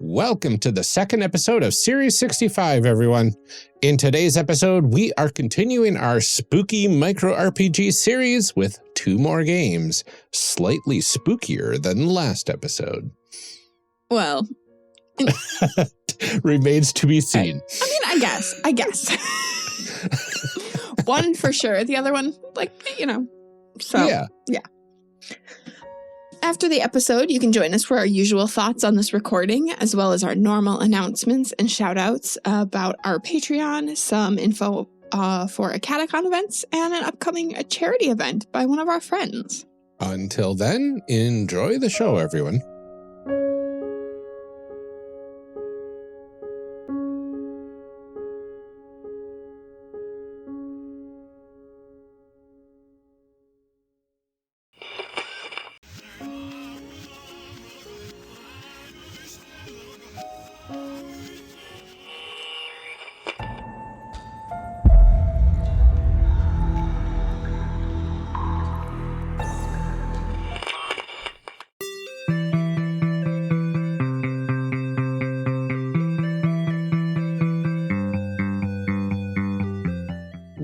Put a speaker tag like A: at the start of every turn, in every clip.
A: Welcome to the second episode of Series 65, everyone. In today's episode, we are continuing our spooky micro RPG series with 2 more games, slightly spookier than last episode.
B: Well,
A: remains to be seen.
B: I guess. One for sure. The other one, So, yeah. After the episode, you can join us for our usual thoughts on this recording, as well as our normal announcements and shout-outs about our Patreon, some info for AcadeCon Events, and an upcoming charity event by one of our friends.
A: Until then, enjoy the show, everyone.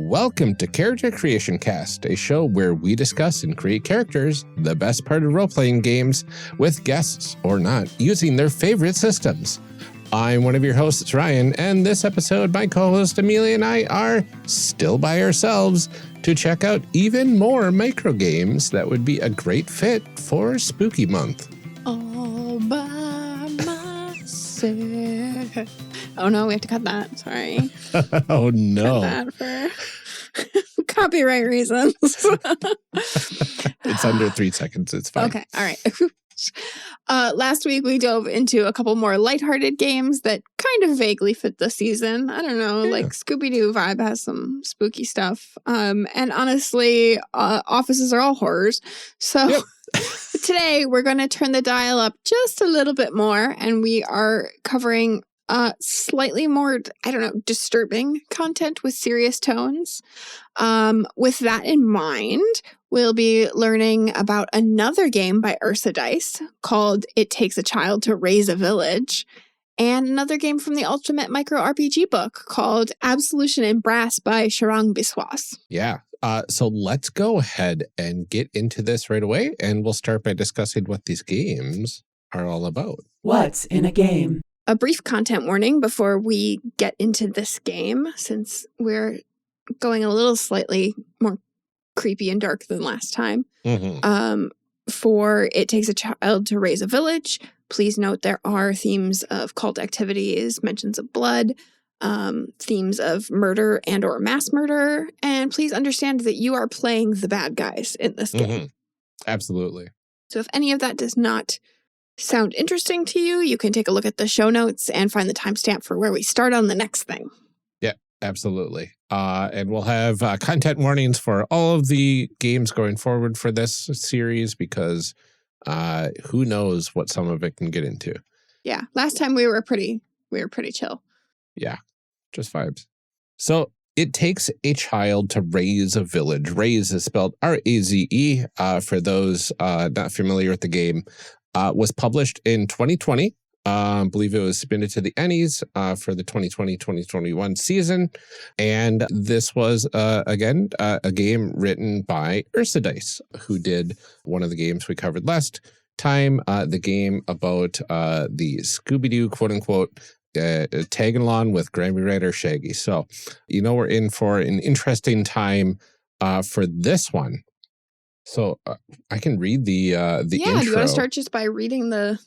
A: Welcome to Character Creation Cast, a show where we discuss and create characters, the best part of role-playing games, with guests or not, using their favorite systems. I'm one of your hosts, Ryan, and this episode, my co-host Amelia and I are still by ourselves to check out even more micro games that would be a great fit for Spooky Month.
B: All by myself. Oh no, we have to cut that. Sorry.
A: Oh no.
B: Cut that for copyright reasons.
A: It's under 3 seconds. It's fine.
B: Okay. All right. Last week we dove into a couple more lighthearted games that kind of vaguely fit the season. I don't know, like Scooby-Doo vibe has some spooky stuff. And honestly, offices are all horrors. So today we're going to turn the dial up just a little bit more, and we are covering slightly more, disturbing content with serious tones. With that in mind, we'll be learning about another game by Ursidice called It Takes a Child to Raze a Village, and another game from the Ultimate Micro RPG book called Absolution In Brass by Sharang Biswas.
A: Yeah. So let's go ahead and get into this right away, and we'll start by discussing what these games are all about.
C: What's in a game?
B: A brief content warning before we get into this game, since we're going a little slightly more creepy and dark than last time. For It Takes a Child to Raze a Village, please note there are themes of cult activities, mentions of blood, themes of murder and or mass murder, and please understand that you are playing the bad guys in this game.
A: Absolutely.
B: So if any of that does not sound interesting to you, you can take a look at the show notes and find the timestamp for where we start on the next thing.
A: Yeah, absolutely. And we'll have content warnings for all of the games going forward for this series, because who knows what some of it can get into.
B: Yeah, last time we were pretty chill.
A: Yeah, just vibes. So It Takes a Child to Raze a Village. Raze is spelled R-A-Z-E. For those not familiar with the game, was published in 2020. I believe it was submitted to the Ennies for the 2020-2021 season. And this was, again, a game written by Ursidice, who did one of the games we covered last time, the game about the Scooby-Doo, quote-unquote, tagging along with Grammy writer Shaggy. So, we're in for an interesting time for this one. So I can read the intro.
B: Do you want to start just by reading the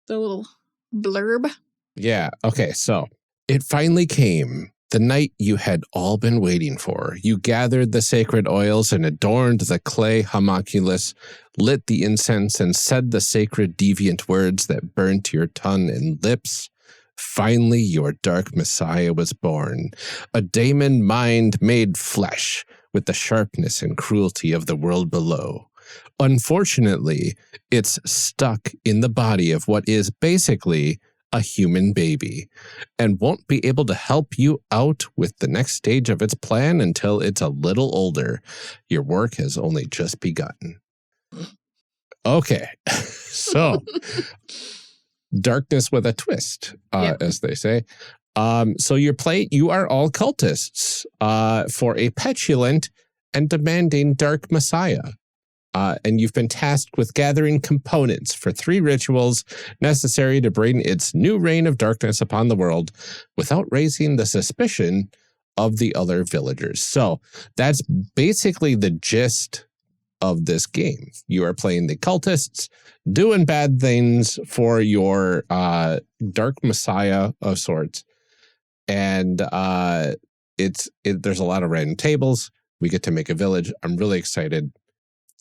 B: little blurb?
A: Yeah. Okay. So it finally came, the night you had all been waiting for. You gathered the sacred oils and adorned the clay homunculus, lit the incense and said the sacred deviant words that burnt your tongue and lips. Finally, your dark messiah was born, a daemon mind made flesh, with the sharpness and cruelty of the world below. Unfortunately, it's stuck in the body of what is basically a human baby, and won't be able to help you out with the next stage of its plan until it's a little older. Your work has only just begun. Okay, so darkness with a twist, as they say. So you are all cultists for a petulant and demanding dark messiah. And you've been tasked with gathering components for 3 rituals necessary to bring its new reign of darkness upon the world without raising the suspicion of the other villagers. So that's basically the gist of this game. You are playing the cultists, doing bad things for your dark messiah of sorts. And there's a lot of random tables. We get to make a village. I'm really excited.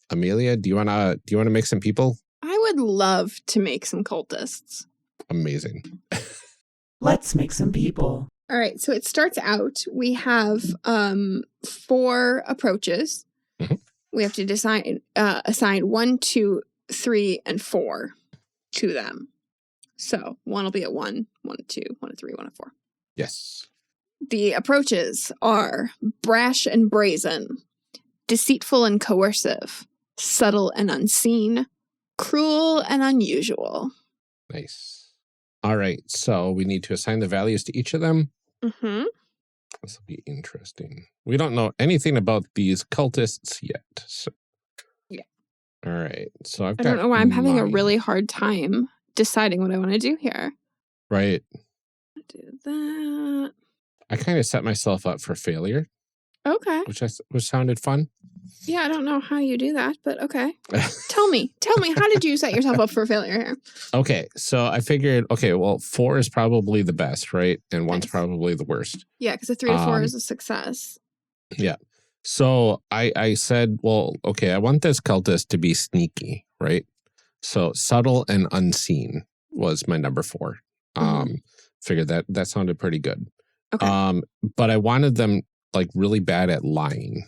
A: Amelia, do you wanna make some people?
B: I would love to make some cultists.
A: Amazing.
C: Let's make some people.
B: All right, so it starts out, we have 4 approaches.
A: Mm-hmm.
B: We have to assign 1, 2, 3, and 4 to them. So 1 will be at 1, 1 at 2, 1 at 3, 1 at 4.
A: Yes.
B: The approaches are brash and brazen, deceitful and coercive, subtle and unseen, cruel and unusual.
A: Nice. All right, so we need to assign the values to each of them.
B: Mm-hmm.
A: This will be interesting. We don't know anything about these cultists yet. So.
B: Yeah.
A: All right, so I
B: don't know why I'm having a really hard time deciding what I want to do here.
A: Right.
B: Do that.
A: I kind of set myself up for failure.
B: Okay.
A: Which sounded fun.
B: Yeah, I don't know how you do that, but okay. Tell me, how did you set yourself up for failure here?
A: Okay, so I figured, well, 4 is probably the best, right? And 1's probably the worst.
B: Yeah, because a 3 to 4 is a success.
A: Yeah. So I said, well, okay, I want this cultist to be sneaky, right? So subtle and unseen was my number 4. Figured that sounded pretty good.
B: Okay.
A: But I wanted them like really bad at lying.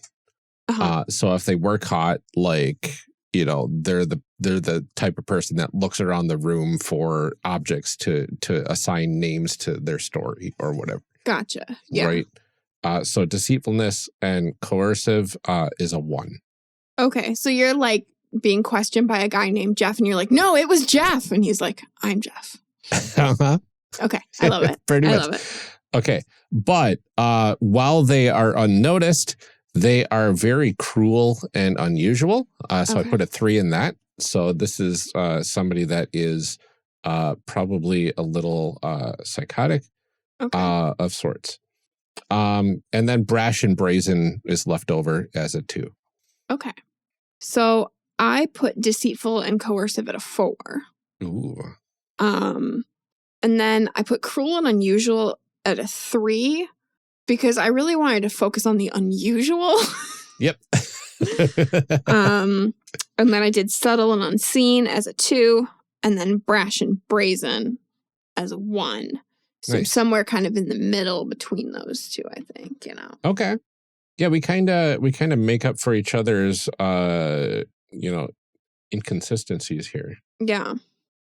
A: So if they were caught, like, you know, they're the type of person that looks around the room for objects to assign names to their story or whatever.
B: Gotcha. Yeah.
A: Right. So deceitfulness and coercive is a 1.
B: Okay. So you're like being questioned by a guy named Jeff and you're like, no, it was Jeff. And he's like, I'm Jeff. Okay. I love it.
A: Pretty much.
B: I love it.
A: Okay. But while they are unnoticed, they are very cruel and unusual. So I put a 3 in that. So this is somebody that is probably a little psychotic of sorts. And then brash and brazen is left over as a 2.
B: Okay. So I put deceitful and coercive at a 4.
A: Ooh.
B: And then I put cruel and unusual at a 3 because I really wanted to focus on the unusual.
A: Yep.
B: And then I did subtle and unseen as a 2, and then brash and brazen as a 1. So
A: Nice.
B: somewhere kind of in the middle between those 2, I think, you know.
A: Okay. Yeah, we kind of make up for each other's inconsistencies here.
B: Yeah.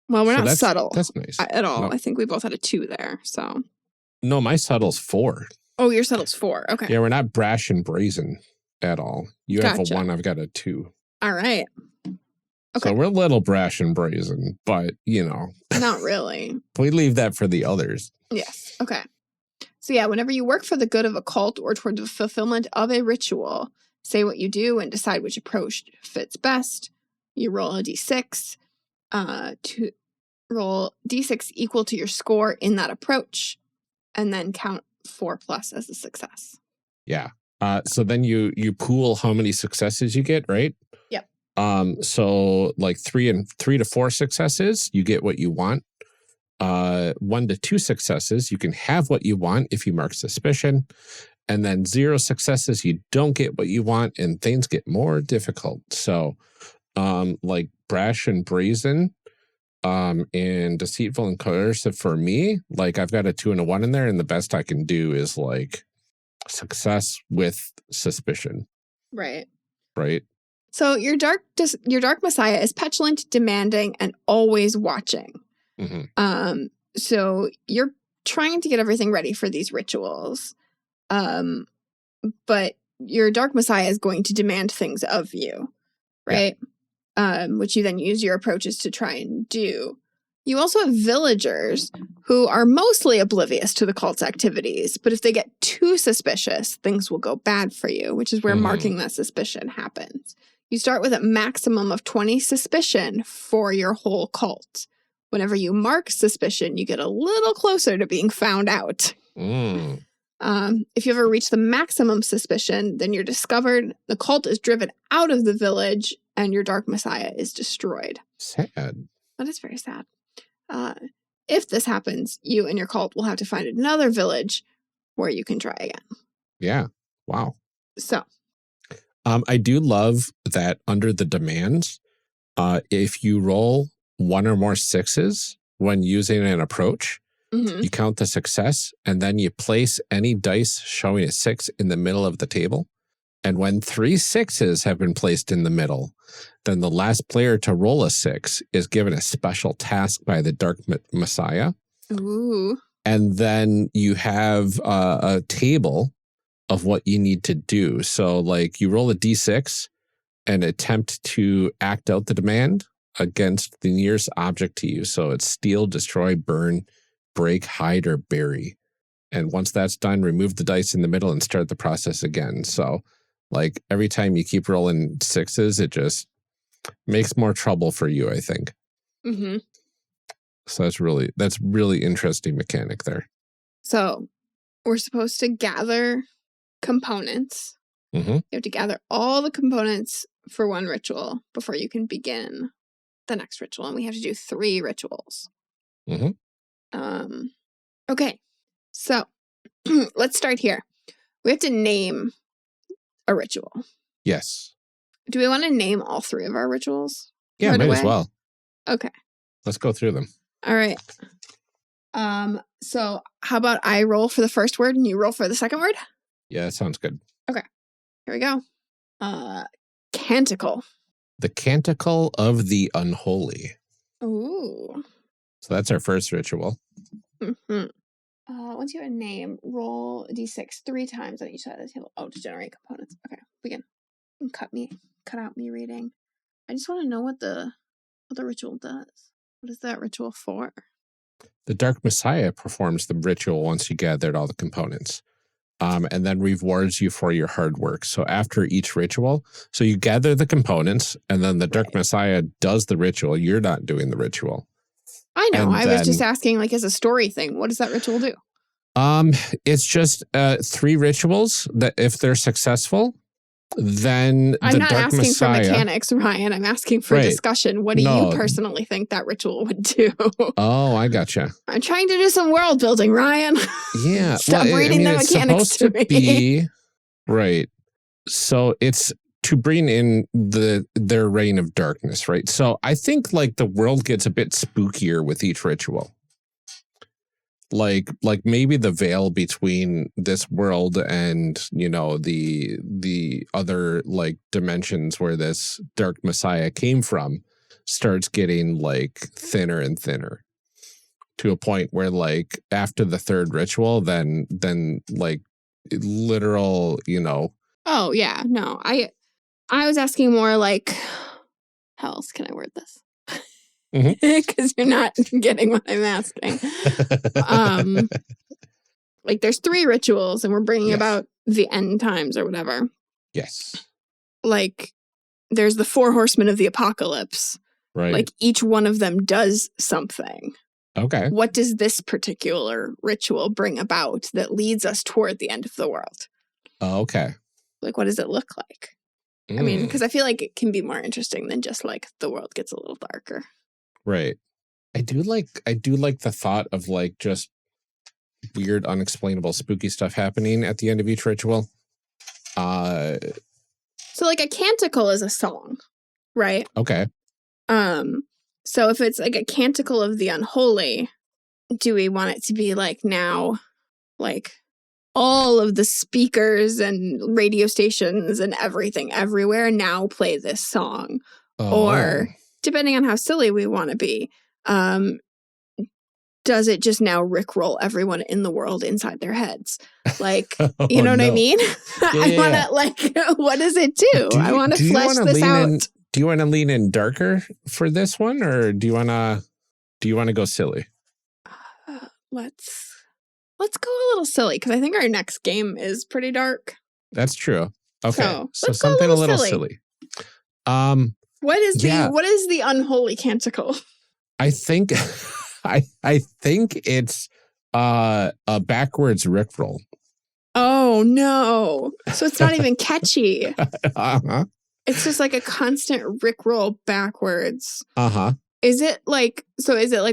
B: Well, we're not subtle.
A: That's nice.
B: At all.
A: No.
B: I think we both had a 2 there. So.
A: No, my subtle's 4.
B: Oh, your subtle's 4. Okay.
A: Yeah, we're not brash and brazen at all. You have
B: Gotcha.
A: a 1, I've got a 2.
B: All right. Okay.
A: So we're a little brash and brazen, but, you know.
B: Not really.
A: We leave that for the others.
B: Yes. Okay. So yeah, whenever you work for the good of a cult or toward the fulfillment of a ritual, say what you do and decide which approach fits best. You roll a d6 to roll d6 equal to your score in that approach, and then count 4+ as a success.
A: Yeah. So then you pool how many successes you get, right?
B: Yep.
A: So like 3 to 4 successes, you get what you want. 1 to 2 successes, you can have what you want if you mark suspicion. And then 0 successes, you don't get what you want, and things get more difficult. So like brash and brazen, and deceitful and coercive for me, like I've got a 2 and a 1 in there, and the best I can do is like success with suspicion.
B: Right.
A: Right.
B: So your dark messiah is petulant, demanding, and always watching.
A: Mm-hmm.
B: So you're trying to get everything ready for these rituals. But your dark messiah is going to demand things of you, right? Yeah. Which you then use your approaches to try and do. You also have villagers who are mostly oblivious to the cult's activities, but if they get too suspicious, things will go bad for you, which is where marking that suspicion happens. You start with a maximum of 20 suspicion for your whole cult. Whenever you mark suspicion, you get a little closer to being found out. If you ever reach the maximum suspicion, then you're discovered, the cult is driven out of the village, and your Dark Messiah is destroyed.
A: Sad.
B: That is very sad. If this happens, you and your cult will have to find another village where you can try again.
A: Yeah. Wow.
B: So.
A: I do love that under the demands, if you roll 1 or more 6s when using an approach, you count the success, and then you place any dice showing a 6 in the middle of the table. And when 3 6s have been placed in the middle, then the last player to roll a 6 is given a special task by the Dark Messiah.
B: Ooh.
A: And then you have a table of what you need to do. So like you roll a d6 and attempt to act out the demand against the nearest object to you. So it's steal, destroy, burn, break, hide, or bury. And once that's done, remove the dice in the middle and start the process again. So like every time you keep rolling 6s, it just makes more trouble for you, I think. So that's really interesting mechanic there.
B: So we're supposed to gather components. You have to gather all the components for one ritual before you can begin the next ritual. And we have to do 3 rituals. Okay. So let's start here. We have to name a ritual.
A: Yes.
B: Do we want to name all 3 of our rituals?
A: Yeah, might as well.
B: Okay.
A: Let's go through them.
B: All right. So how about I roll for the first word and you roll for the second word?
A: Yeah, that sounds good.
B: Okay. Here we go. Canticle.
A: The Canticle of the Unholy.
B: Ooh.
A: So that's our first ritual.
B: Once you have a name, roll a d6 3 times on each side of the table. Oh, to generate components. Okay, begin. Cut out me reading. I just want to know what the ritual does. What is that ritual for?
A: The Dark Messiah performs the ritual once you gathered all the components. And then rewards you for your hard work. So after each ritual, so you gather the components, and then the Dark Messiah does the ritual. You're not doing the ritual.
B: I know. I was just asking, like, as a story thing, what does that ritual do?
A: It's just 3 rituals that if they're successful, then
B: I'm not
A: Dark
B: asking
A: Messiah,
B: for mechanics, Ryan. I'm asking for discussion. What do you personally think that ritual would do?
A: Oh, I gotcha.
B: I'm trying to do some world building, Ryan.
A: Yeah.
B: Stop reading the mechanics to me.
A: Right. So it's to bring in their reign of darkness, right? So I think like the world gets a bit spookier with each ritual. Like maybe the veil between this world and, you know, the other like dimensions where this Dark Messiah came from starts getting like thinner and thinner to a point where like after the 3rd ritual, then like literal, you know.
B: Oh yeah, no, I was asking more like, how else can I word this? Because you're not getting what I'm asking. Like there's 3 rituals and we're bringing about the end times or whatever.
A: Yes.
B: Like there's the 4 horsemen of the apocalypse.
A: Right.
B: Like each one of them does something.
A: Okay.
B: What does this particular ritual bring about that leads us toward the end of the world?
A: Oh, okay.
B: Like what does it look like? I mean, because I feel like it can be more interesting than just like the world gets a little darker.
A: Right. I do like the thought of like just weird, unexplainable, spooky stuff happening at the end of each ritual.
B: So like a canticle is a song, right?
A: Okay.
B: So if it's like a canticle of the unholy, do we want it to be like now, like all of the speakers and radio stations and everything everywhere now play this song? Or depending on how silly we want to be, does it just now rickroll everyone in the world inside their heads? Like, you know what I mean? I want to like, what does it do? I want to flesh this out.
A: Do you want to lean in darker for this one, or do you want to? do you want to go silly?
B: Let's go a little silly because I think our next game is pretty dark.
A: That's true. Okay, so
B: let's go
A: something a little silly.
B: What is the unholy canticle?
A: I think I think it's a backwards rickroll.
B: Oh no! So it's not even catchy.
A: Uh-huh.
B: It's just like a constant rickroll backwards.
A: Uh-huh.
B: Is it like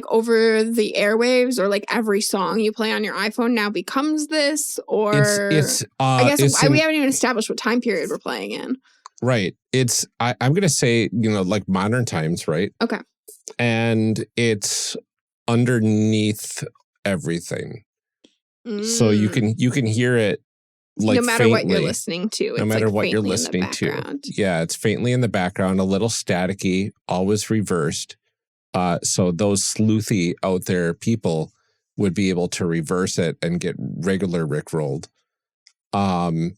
B: over the airwaves, or like every song you play on your iPhone now becomes this? Or I guess we haven't even established what time period we're playing in.
A: Right. I'm gonna say, like modern times, right?
B: Okay.
A: And it's underneath everything. So you can hear it like
B: no matter
A: faintly,
B: what you're listening to. It's
A: no matter
B: like
A: what you're
B: faintly
A: listening to.
B: background.
A: Yeah, it's faintly in the background, a little staticky, always reversed. So those sleuthy out there people would be able to reverse it and get regular rickrolled. And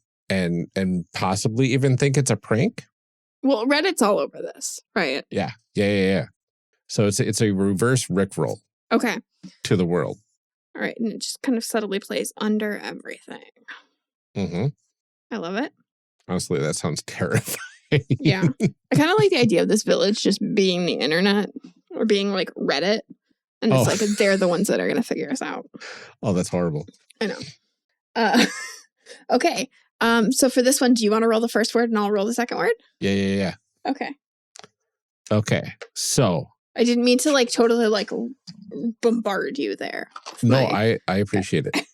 A: possibly even think it's a prank.
B: Well, Reddit's all over this, right?
A: Yeah. So it's a reverse rickroll.
B: Okay.
A: To the world.
B: All right, and it just kind of subtly plays under everything.
A: Mm-hmm.
B: I love it.
A: Honestly, that sounds terrifying.
B: Yeah. I kind of like the idea of this village just being the internet or being like Reddit. And it's like they're the ones that are going to figure us out. Oh,
A: that's horrible.
B: I know. Okay. So for this one, do you want to roll the first word and I'll roll the second word?
A: Yeah. Okay. So.
B: I didn't mean to like totally like bombard you there.
A: No, I appreciate it.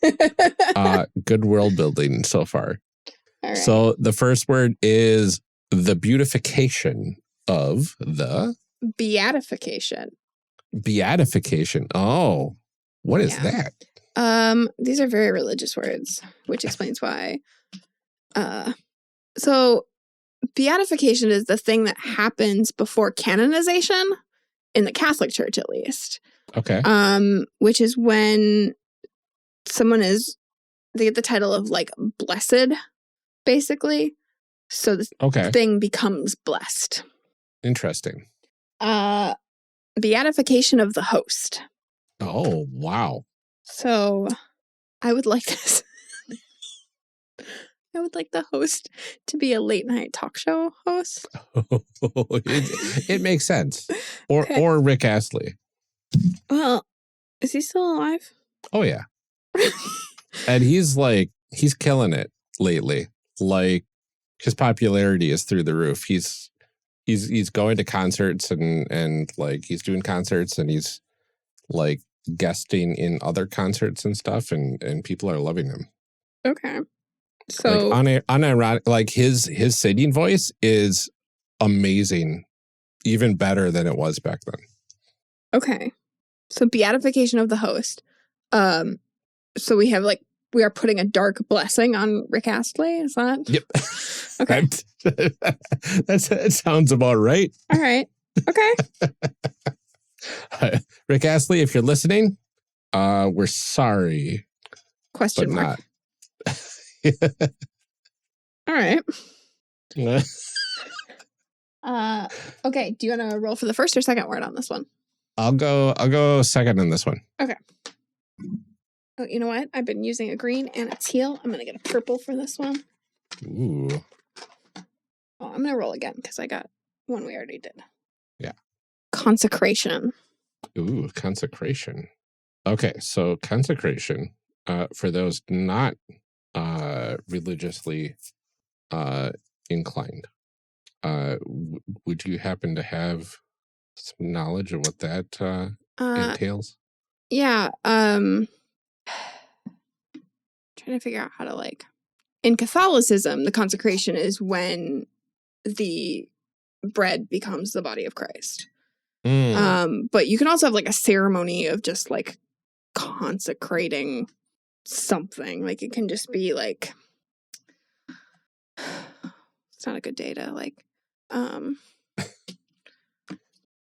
A: Good world building so far.
B: All right.
A: So the first word is the beautification of the...
B: Beatification.
A: Beatification. Oh, what is that?
B: These are very religious words, which explains why. So beatification is the thing that happens before canonization in the Catholic Church, at least.
A: Okay.
B: Which is when someone they get the title of like blessed, basically. So this thing becomes blessed.
A: Interesting.
B: Beatification of the host.
A: Oh, wow.
B: So I would like this. I would like the host to be a late night talk show host.
A: It makes sense. Or Rick Astley.
B: Well, is he still alive?
A: Oh, yeah. And he's killing it lately. Like, his popularity is through the roof. He's going to concerts and like he's doing concerts and he's like guesting in other concerts and stuff and people are loving him.
B: Okay. So
A: like unironic, like his singing voice is amazing, even better than it was back then.
B: Okay. So beatification of the host. So we are putting a dark blessing on Rick Astley, is that?
A: Yep.
B: Okay.
A: That sounds about right.
B: All right. Okay.
A: Rick Astley, if you're listening, we're sorry.
B: Question mark.
A: Not.
B: All right. Okay. Do you want to roll for the first or second word on this one?
A: I'll go second on this one.
B: Okay. Oh, you know what? I've been using a green and a teal. I'm gonna get a purple for this one.
A: Ooh.
B: Oh, I'm gonna roll again because I got one we already did.
A: Yeah.
B: Consecration.
A: Ooh, consecration. Okay, so consecration. For those not religiously inclined, would you happen to have some knowledge of what that entails?
B: Yeah. Trying to figure out how to in Catholicism, the consecration is when the bread becomes the body of Christ. But you can also have a ceremony of just consecrating something. It can just be it's not a good day to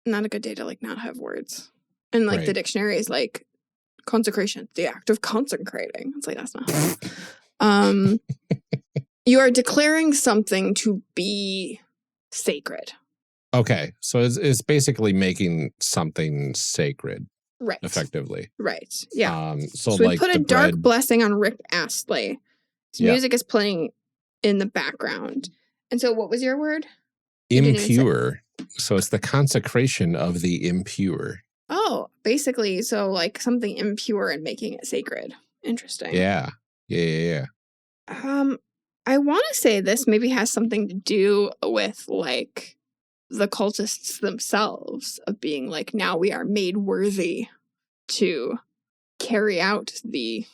B: not a good day to not have words. And
A: Right.
B: the dictionary is consecration, the act of consecrating. It's that's not how. You are declaring something to be sacred.
A: Okay, so it's basically making something sacred.
B: Right.
A: effectively.
B: Right. Yeah.
A: So
B: we
A: like
B: put a
A: the
B: dark
A: bread,
B: blessing on Rick Astley. His music is playing in the background. And so what was your word? You didn't even say-
A: impure. So it's the consecration of the impure.
B: Oh, basically, so like something impure and making it sacred. Interesting.
A: Yeah.
B: I want to say this maybe has something to do with like the cultists themselves of being like, now we are made worthy to carry out the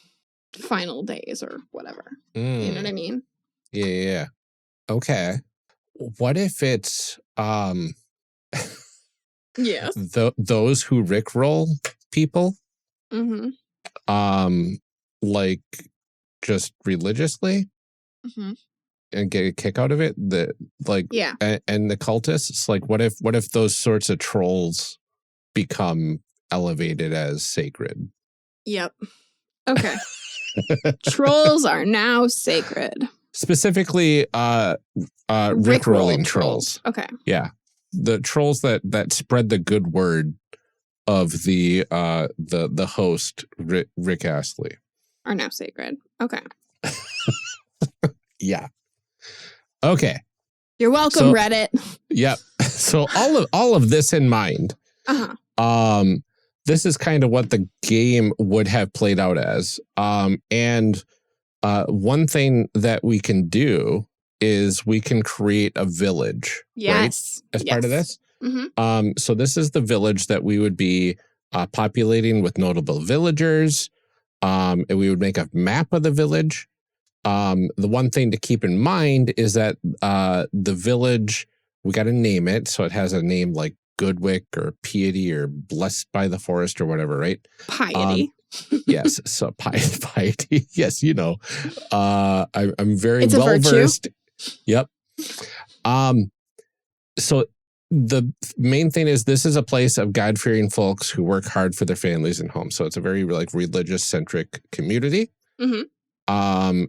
B: final days or whatever. You know what I mean?
A: Yeah. Okay. What if it's
B: Yes.
A: those who rickroll people?
B: Mm-hmm.
A: Like just religiously and get a kick out of it. And the cultists, like what if those sorts of trolls become elevated as sacred?
B: Yep. Okay. Trolls are now sacred.
A: Specifically rickrolling trolls.
B: Okay.
A: Yeah. The trolls that spread the good word of the host, Rick Astley.
B: Are now sacred. Okay.
A: Yeah. Okay.
B: You're welcome, Reddit.
A: Yep. So all of this in mind, this is kind of what the game would have played out as. And one thing that we can do is we can create a village.
B: Yes.
A: Right? As part of this.
B: Mm-hmm.
A: So this is the village that we would be populating with notable villagers. And we would make a map of the village. The one thing to keep in mind is that the village, we got to name it. So it has a name like Goodwick or Piety or Blessed by the Forest or whatever, right?
B: Piety.
A: Yes. So piety. Yes, you know. I'm very
B: It's a
A: well
B: virtue.
A: versed. Yep. So the main thing is this is a place of God-fearing folks who work hard for their families and homes. So it's a very like religious-centric community.
B: Mm-hmm.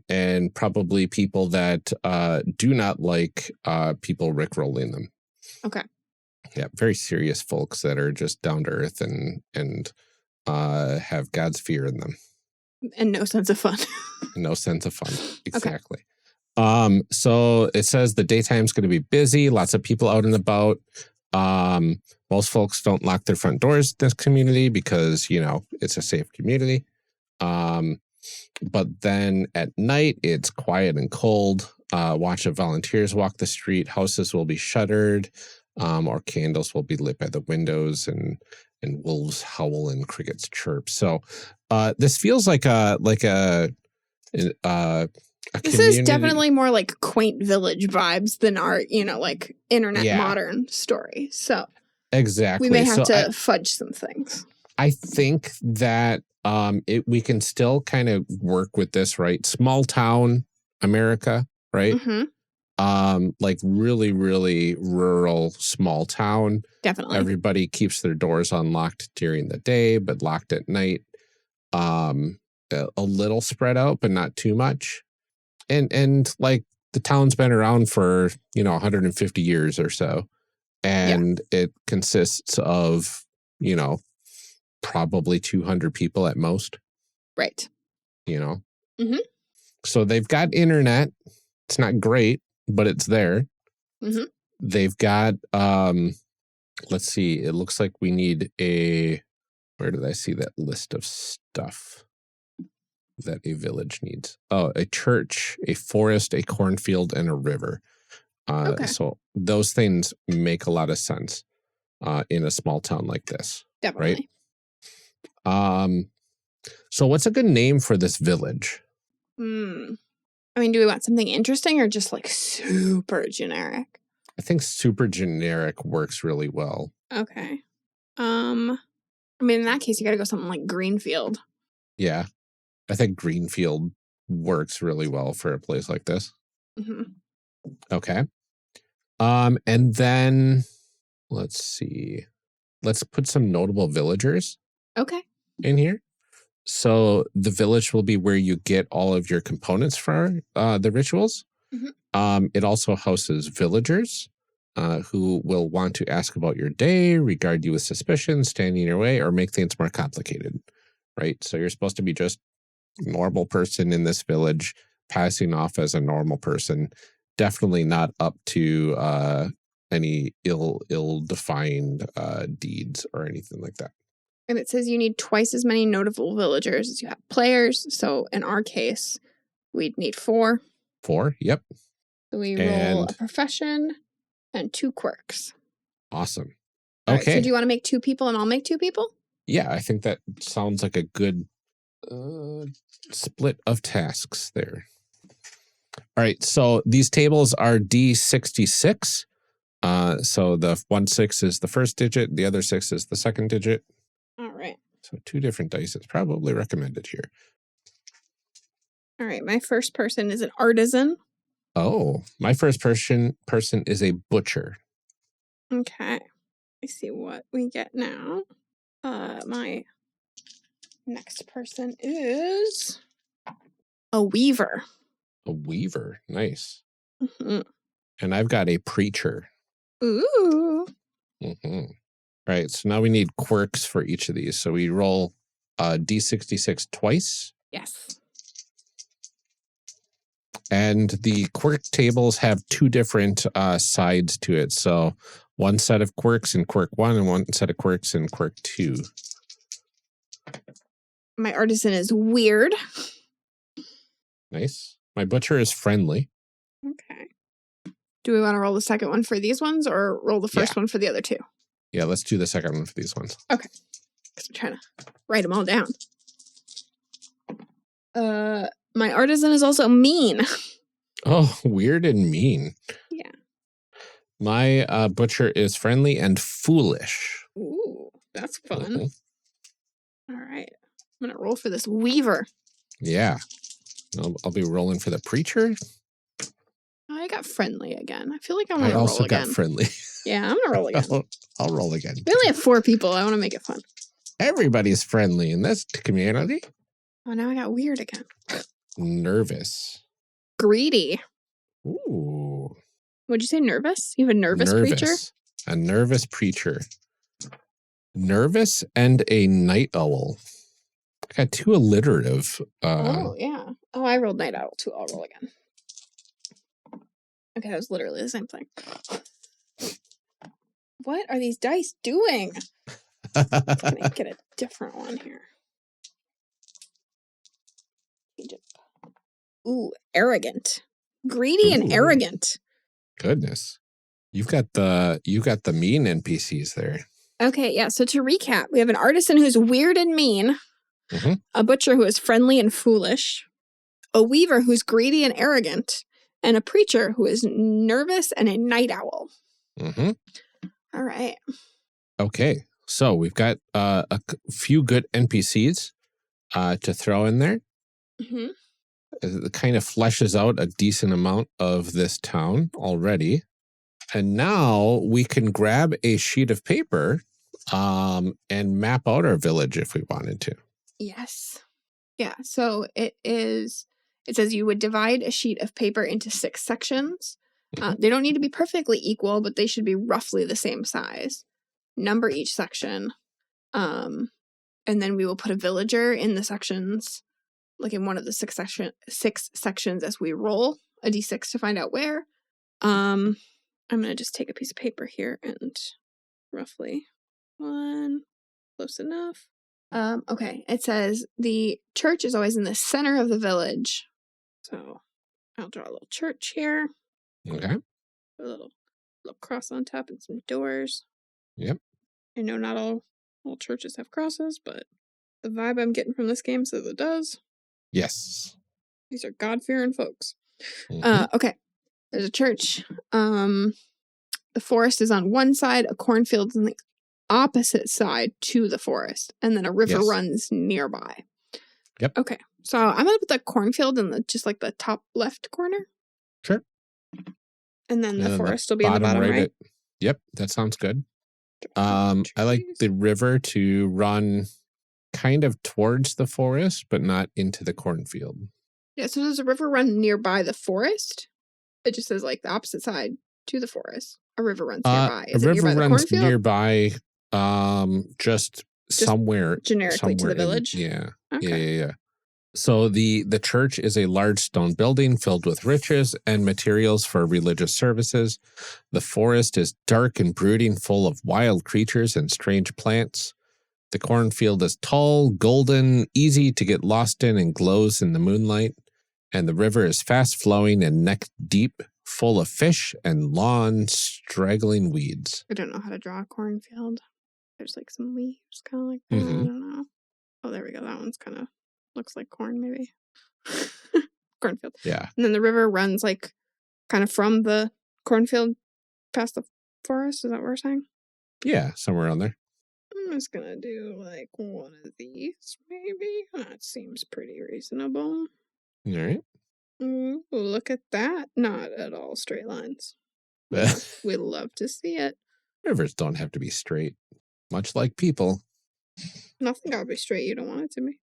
A: And probably people that do not like people rickrolling them.
B: Okay.
A: Yeah, very serious folks that are just down to earth and have God's fear in them.
B: And no sense of fun.
A: No sense of fun. Exactly.
B: Okay.
A: So it says the daytime's going to be busy, lots of people out and about. Most folks don't lock their front doors in this community because, you know, it's a safe community. But then at night, it's quiet and cold. Watch of volunteers walk the street. Houses will be shuttered, or candles will be lit by the windows, and wolves howl and crickets chirp. So this feels like a
B: this is definitely more like quaint village vibes than our, you know, like internet modern story. So
A: exactly,
B: we may have to fudge some things.
A: I think that we can still kind of work with this, right? Small town America, right?
B: Mm-hmm.
A: Like really, really rural small town.
B: Definitely.
A: Everybody keeps their doors unlocked during the day, but locked at night. A little spread out, but not too much. And like the town's been around for, you know, 150 years or so. And it consists of, you know, probably 200 people at most.
B: Right.
A: You know?
B: Mm-hmm.
A: So they've got internet. It's not great, but it's there.
B: Mm-hmm.
A: They've got, let's see, it looks like we need where did I see that list of stuff that a village needs? Oh, a church, a forest, a cornfield, and a river.
B: Okay.
A: So those things make a lot of sense in a small town like this.
B: Definitely.
A: Right? So what's a good name for this village?
B: I mean, do we want something interesting or just like super generic?
A: I think super generic works really well.
B: Okay. I mean, in that case, you got to go something like Greenfield.
A: Yeah. I think Greenfield works really well for a place like this.
B: Mm-hmm.
A: Okay. And then let's see. Let's put some notable villagers.
B: Okay.
A: In here. So the village will be where you get all of your components for the rituals.
B: Mm-hmm.
A: It also houses villagers. who will want to ask about your day, regard you with suspicion, stand in your way, or make things more complicated, right? So you're supposed to be just a normal person in this village, passing off as a normal person, definitely not up to any ill-defined deeds or anything like that.
B: And it says you need twice as many notable villagers as you have players. So in our case, we'd need 4.
A: 4, yep.
B: So we roll a profession and 2 quirks.
A: Awesome.
B: All
A: Okay.
B: right, so do you want to make 2 people and I'll make 2 people?
A: Yeah, I think that sounds like a good split of tasks there. All right, so these tables are D66. So the 1 6 is the first digit, the other 6 is the second digit.
B: All right.
A: So 2 different dice is probably recommended here.
B: All right, my first person is an artisan.
A: Oh, my first person is a butcher.
B: Okay. Let's see what we get now. My next person is a weaver.
A: A weaver, nice.
B: Mm-hmm.
A: And I've got a preacher.
B: Ooh.
A: Mm-hmm. All right, so now we need quirks for each of these. So we roll D66 twice.
B: Yes.
A: And the quirk tables have 2 different sides to it. So 1 set of quirks in quirk 1 and 1 set of quirks in quirk 2.
B: My artisan is weird.
A: Nice. My butcher is friendly.
B: Okay. Do we want to roll the second one for these ones or roll the first one for the other 2?
A: Yeah, let's do the second one for these ones.
B: Okay. Because I'm trying to write them all down. My artisan is also mean.
A: Oh, weird and mean.
B: Yeah.
A: My butcher is friendly and foolish.
B: Ooh, that's fun.
A: Mm-hmm.
B: All right. I'm going to roll for this weaver.
A: Yeah. I'll be rolling for the preacher.
B: Oh, I got friendly again. I feel like I'm going to
A: I
B: roll
A: also
B: again.
A: got friendly.
B: Yeah, I'm going to roll again.
A: I'll roll again.
B: We only have 4 people. I want to make it fun.
A: Everybody's friendly in this community.
B: Oh, now I got weird again.
A: Nervous.
B: Greedy.
A: Ooh.
B: Would you say nervous? You have a nervous preacher?
A: A nervous preacher. Nervous and a night owl. I got 2 alliterative.
B: Oh, yeah. Oh, I rolled night owl too. I'll roll again. Okay, that was literally the same thing. What are these dice doing? I'm going to get a different one here. Ooh, arrogant. Greedy and arrogant.
A: Goodness. You've got the mean NPCs there.
B: Okay, yeah. So to recap, we have an artisan who's weird and mean, a butcher who is friendly and foolish, a weaver who's greedy and arrogant, and a preacher who is nervous and a night owl. All right.
A: Okay. So we've got a few good NPCs to throw in there. It kind of fleshes out a decent amount of this town already. And now we can grab a sheet of paper and map out our village if we wanted to.
B: Yes. Yeah. So it says you would divide a sheet of paper into 6 sections. They don't need to be perfectly equal, but they should be roughly the same size. Number each section. And then we will put a villager in the sections, like in one of the 6 sections as we roll a d6 to find out where. I'm going to just take a piece of paper here and roughly 1, close enough. Okay, it says the church is always in the center of the village. So I'll draw a little church here.
A: Okay.
B: A little cross on top and some doors.
A: Yep.
B: I know not all churches have crosses, but the vibe I'm getting from this game says it does.
A: Yes.
B: These are God-fearing folks. Okay. There's a church. The forest is on one side, a cornfield's on the opposite side to the forest, and then a river runs nearby.
A: Yep.
B: Okay. So I'm gonna put the cornfield in the top left corner.
A: Sure.
B: And then the forest will be in the bottom right.
A: Yep, that sounds good. I like the river to run kind of towards the forest, but not into the cornfield.
B: Yeah, so there's a river run nearby the forest. It just says like the opposite side to the forest. A river runs nearby.
A: A
B: Is it
A: river
B: nearby the
A: runs
B: cornfield?
A: nearby, just somewhere.
B: Generically to the
A: somewhere
B: village?
A: Yeah.
B: Okay.
A: Yeah. So the church is a large stone building filled with riches and materials for religious services. The forest is dark and brooding, full of wild creatures and strange plants. The cornfield is tall, golden, easy to get lost in, and glows in the moonlight. And the river is fast-flowing and neck-deep, full of fish and long, straggling weeds.
B: I don't know how to draw a cornfield. There's like some leaves kind of like that.
A: Mhm.
B: I don't know. Oh, there we go. That one's kind of looks like corn, maybe. Cornfield.
A: Yeah.
B: And then the river runs like kind of from the cornfield past the forest. Is that what we're saying?
A: Yeah, somewhere around there.
B: I'm just gonna do like one of these, maybe. That seems pretty reasonable.
A: All right.
B: Ooh, look at that. Not at all straight lines. We'd love to see it.
A: Rivers don't have to be straight, much like people.
B: Nothing gotta be straight. You don't want it to be.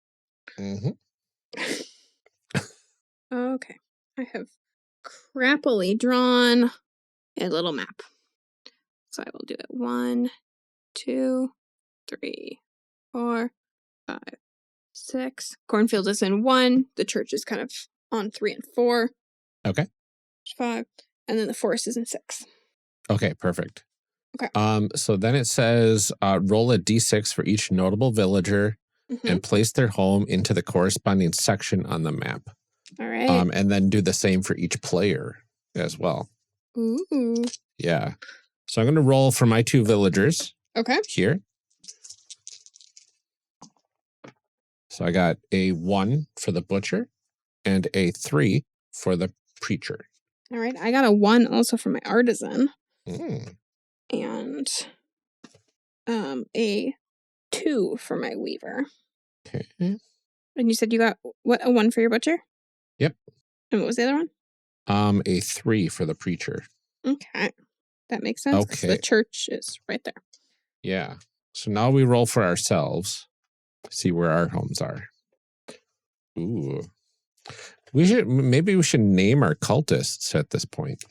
B: Okay. I have crappily drawn a little map. So I will do it 1, 2, 3, 4, 5, 6. Cornfield is in 1. The church is kind of on 3 and 4.
A: Okay.
B: 5. And then the forest is in 6.
A: Okay, perfect.
B: Okay.
A: So then it says roll a d6 for each notable villager and place their home into the corresponding section on the map.
B: All right.
A: And then do the same for each player as well.
B: Ooh.
A: Yeah. So I'm going to roll for my 2 villagers
B: Okay.
A: here. So I got a 1 for the butcher and a 3 for the preacher.
B: All right. I got a 1 also for my artisan.
A: Mm.
B: And a 2 for my weaver.
A: Okay.
B: And you said you got what, a 1 for your butcher?
A: Yep.
B: And what was the other one?
A: A 3 for the preacher.
B: Okay. That makes sense.
A: Okay.
B: The church is right there.
A: Yeah. So now we roll for ourselves. See where our homes are. Ooh. Maybe we should name our cultists at this point.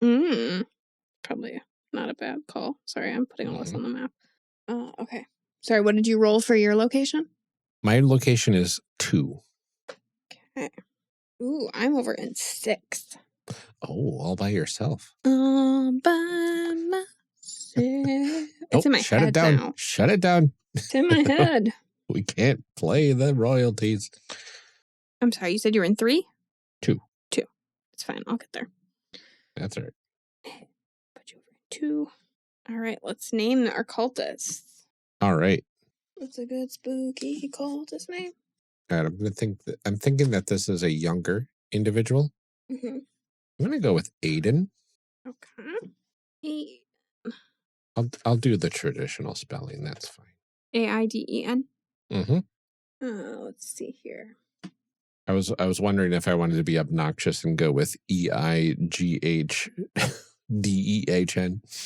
B: Probably not a bad call. Sorry, I'm putting all this on the map. Okay. Sorry, what did you roll for your location?
A: My location is 2.
B: Okay. Ooh, I'm over in 6.
A: Oh, all by yourself.
B: All by myself. It's in my
A: shut
B: head
A: it down.
B: now.
A: Shut it down.
B: It's in my head.
A: We can't play the royalties.
B: I'm sorry, you said you were in 3?
A: 2.
B: It's fine. I'll get there.
A: That's all right.
B: Put you over in 2. All right, let's name our cultists.
A: All right.
B: What's a good spooky cultist name?
A: All right, I'm thinking that this is a younger individual.
B: Mm-hmm.
A: I'm gonna go with Aiden.
B: Okay.
A: I'll do the traditional spelling. That's fine.
B: Aiden.
A: Mm-hmm.
B: Let's see here.
A: I was wondering if I wanted to be obnoxious and go with EIGHDEHN.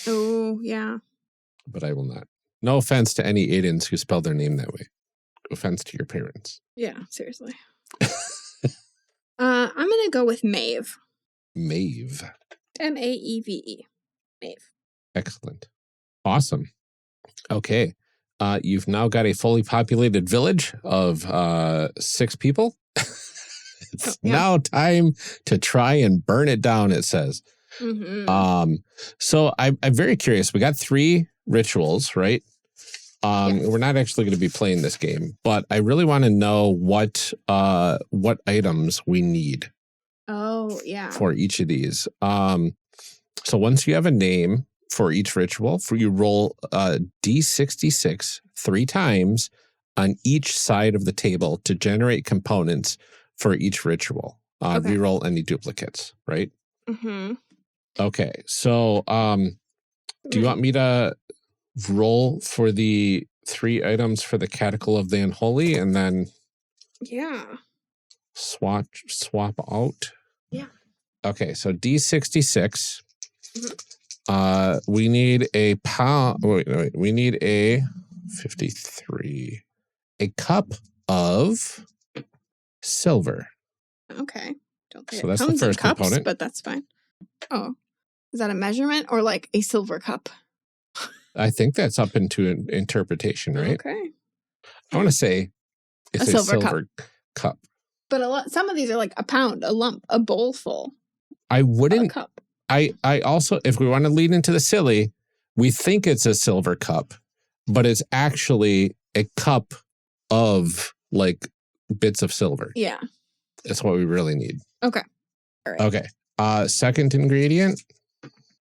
B: Oh, yeah.
A: But I will not. No offense to any Aidens who spell their name that way. Offense to your parents.
B: Yeah, seriously. I'm gonna go with Maeve.
A: Maeve.
B: Maeve. Maeve.
A: Excellent. Awesome. Okay. You've now got a fully populated village of 6 people. It's now time to try and burn it down, it says. So I'm very curious. We got 3 rituals, right? We're not actually going to be playing this game, but I really want to know what items we need.
B: Oh, yeah.
A: For each of these. So once you have a name for each ritual, you roll D66 3 times on each side of the table to generate components for each ritual.
B: Okay.
A: Reroll any duplicates, right?
B: Mm-hmm.
A: Okay. So do you want me to roll for the 3 items for the Catechol of the Unholy and then swap out?
B: Yeah.
A: Okay, so D66. We need a pound. Wait. We need a 53. A cup of silver.
B: Okay. Don't think
A: So
B: it
A: that's the
B: comes in
A: first
B: cups,
A: component.
B: but that's fine. Oh. Is that a measurement or like a silver cup?
A: I think that's up into interpretation, right?
B: Okay.
A: I want to say it's a silver cup.
B: But some of these are like a pound, a lump, a bowl full.
A: I wouldn't.
B: A cup.
A: I also, if we want to lead into the silly, we think it's a silver cup, but it's actually a cup of like bits of silver.
B: Yeah.
A: That's what we really need.
B: Okay. All right.
A: Okay. Second ingredient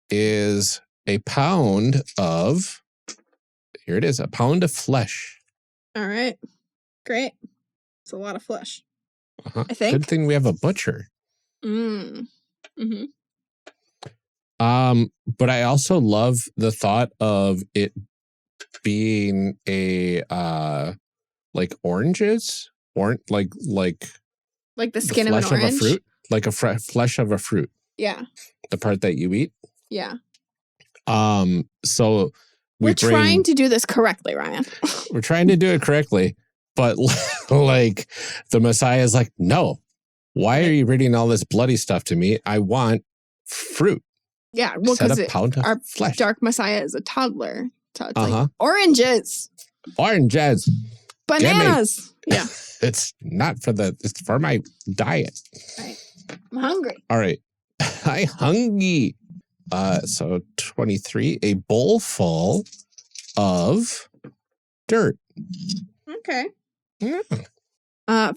A: is a pound of, here it is, a pound of flesh.
B: All right. Great. It's a lot of flesh. I think.
A: Good thing we have a butcher.
B: Mm-hmm.
A: But I also love the thought of it being a like oranges, or like
B: the skin of an
A: flesh
B: orange,
A: of a fruit, like a flesh of a fruit.
B: Yeah.
A: The part that you eat.
B: Yeah.
A: So
B: we're trying to do this correctly, Ryan.
A: We're trying to do it correctly, but like the Messiah is like, no. Why are you reading all this bloody stuff to me? I want fruit.
B: Yeah, well, because our
A: flesh.
B: Dark Messiah is a toddler. So it's like oranges.
A: Oranges.
B: Bananas. Yeah.
A: It's not for it's for my diet.
B: Right. I'm hungry.
A: All right. I'm hungry. So 23, a bowl full of dirt.
B: Okay.
A: Yeah.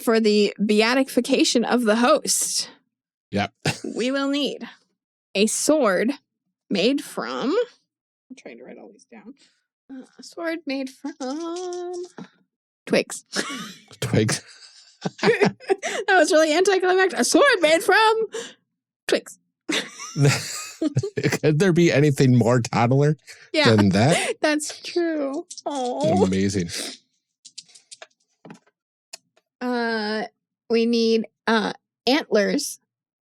B: For the beatification of the host.
A: Yep.
B: We will need a sword made from, I'm trying to write all these down. A sword made from twigs.
A: Twigs.
B: That was really anticlimactic. A sword made from twigs.
A: Could there be anything more toddler than that?
B: That's true. Oh,
A: amazing.
B: We need antlers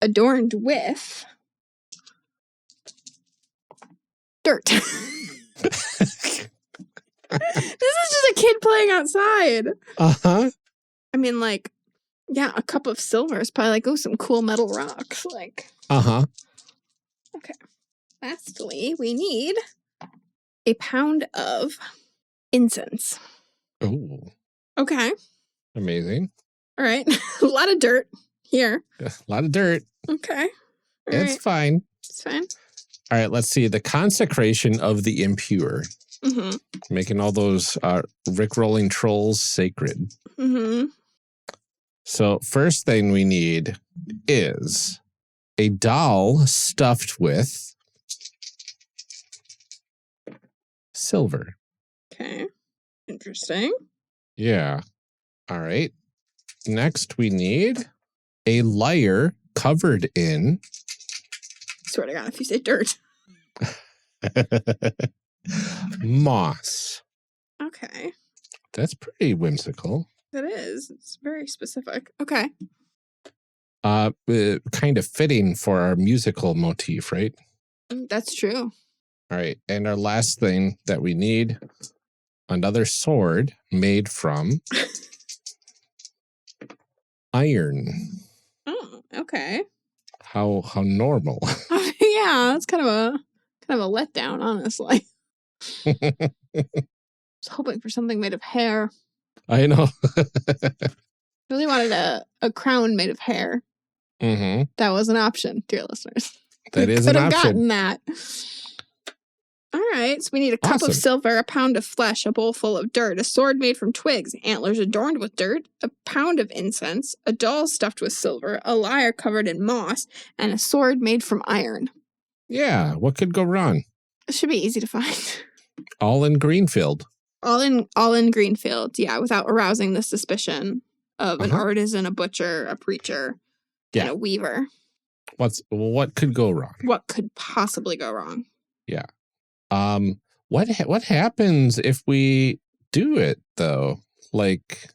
B: adorned with dirt. This is just a kid playing outside.
A: Uh-huh.
B: I mean, like, yeah, a cup of silver is probably like, some cool metal rocks. Like,
A: uh-huh.
B: Okay. Lastly, we need a pound of incense.
A: Oh.
B: Okay.
A: Amazing.
B: All right. A lot of dirt here.
A: A lot of dirt.
B: Okay.
A: It's fine.
B: It's fine.
A: All right, let's see. The consecration of the impure.
B: Mm-hmm.
A: Making all those Rick-rolling trolls sacred.
B: Mm-hmm.
A: So first thing we need is a doll stuffed with silver.
B: Okay. Interesting.
A: Yeah. All right. Next, we need a lyre covered in...
B: Swear to God, if you say dirt.
A: moss.
B: Okay.
A: That's pretty whimsical.
B: It is. It's very specific. Okay.
A: Kind of fitting for our musical motif, right?
B: That's true.
A: All right. And our last thing that we need, another sword made from iron.
B: Oh, okay.
A: How normal.
B: Yeah, it's kind of a letdown, honestly. I was hoping for something made of hair.
A: I know.
B: Really wanted a crown made of hair.
A: Mm-hmm.
B: That was an option, dear listeners.
A: That is an option. Could have
B: gotten that. All right, so we need a cup of silver, a pound of flesh, a bowl full of dirt, a sword made from twigs, antlers adorned with dirt, a pound of incense, a doll stuffed with silver, a lyre covered in moss, and a sword made from iron.
A: Yeah, what could go wrong?
B: It should be easy to find.
A: All in Greenfield. All
B: in Greenfield, yeah, without arousing the suspicion of an artisan, a butcher, a preacher, and a weaver.
A: What could go wrong?
B: What could possibly go wrong?
A: Yeah. What happens if we do it though? Like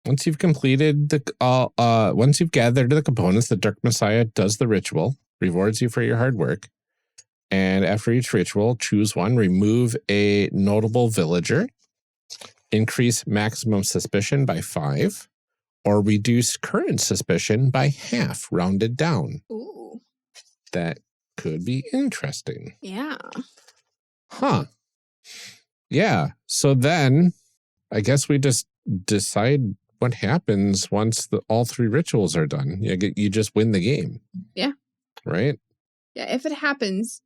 A: once you've completed once you've gathered the components, the Dark Messiah does the ritual, rewards you for your hard work. And after each ritual, choose one, remove a notable villager, increase maximum suspicion by 5, or reduce current suspicion by half, rounded down.
B: Ooh.
A: That could be interesting.
B: Yeah.
A: Huh. Yeah. So then I guess we just decide what happens once all 3 rituals are done. You just win the game.
B: Yeah.
A: Right?
B: Yeah, if it happens,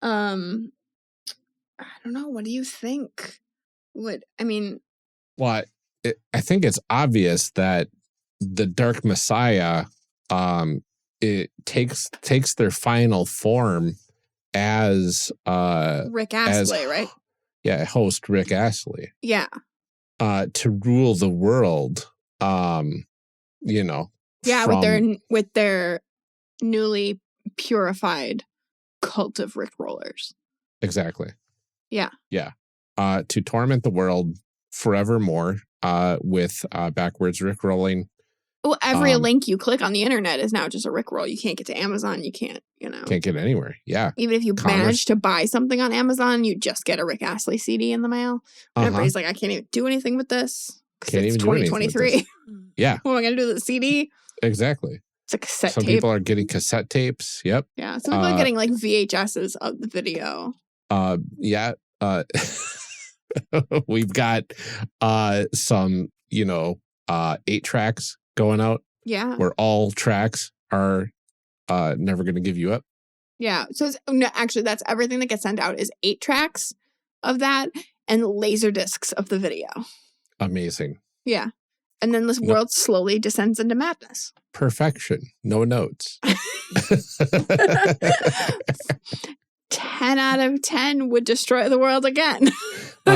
B: I don't know. What do you think? Well,
A: I think it's obvious that the Dark Messiah, it takes their final form as
B: Rick Astley, right?
A: Yeah, host Rick Astley.
B: Yeah.
A: To rule the world.
B: Yeah, with their newly purified cult of Rickrollers.
A: Exactly.
B: Yeah.
A: Yeah. To torment the world forevermore with backwards Rickrolling.
B: Well, every link you click on the internet is now just a Rickroll. You can't get to Amazon. You can't,
A: Can't get anywhere. Yeah.
B: Even if you manage to buy something on Amazon, you just get a Rick Astley CD in the mail. And everybody's like, I can't even do anything with this.
A: Can't even do anything with
B: 2023.
A: Yeah.
B: What am I going to do with the CD?
A: Exactly.
B: It's a cassette
A: Some
B: tape.
A: people are getting cassette tapes. Yep.
B: Yeah. Some people are getting like VHSs of the video.
A: Yeah. We've got some, 8 tracks going out.
B: Yeah.
A: Where all tracks are never going to give you up.
B: Yeah. So actually, that's everything that gets sent out is 8 tracks of that and laser discs of the video.
A: Amazing.
B: Yeah. And then this world slowly descends into madness.
A: Perfection. No notes.
B: 10 out of 10 would destroy the world again. We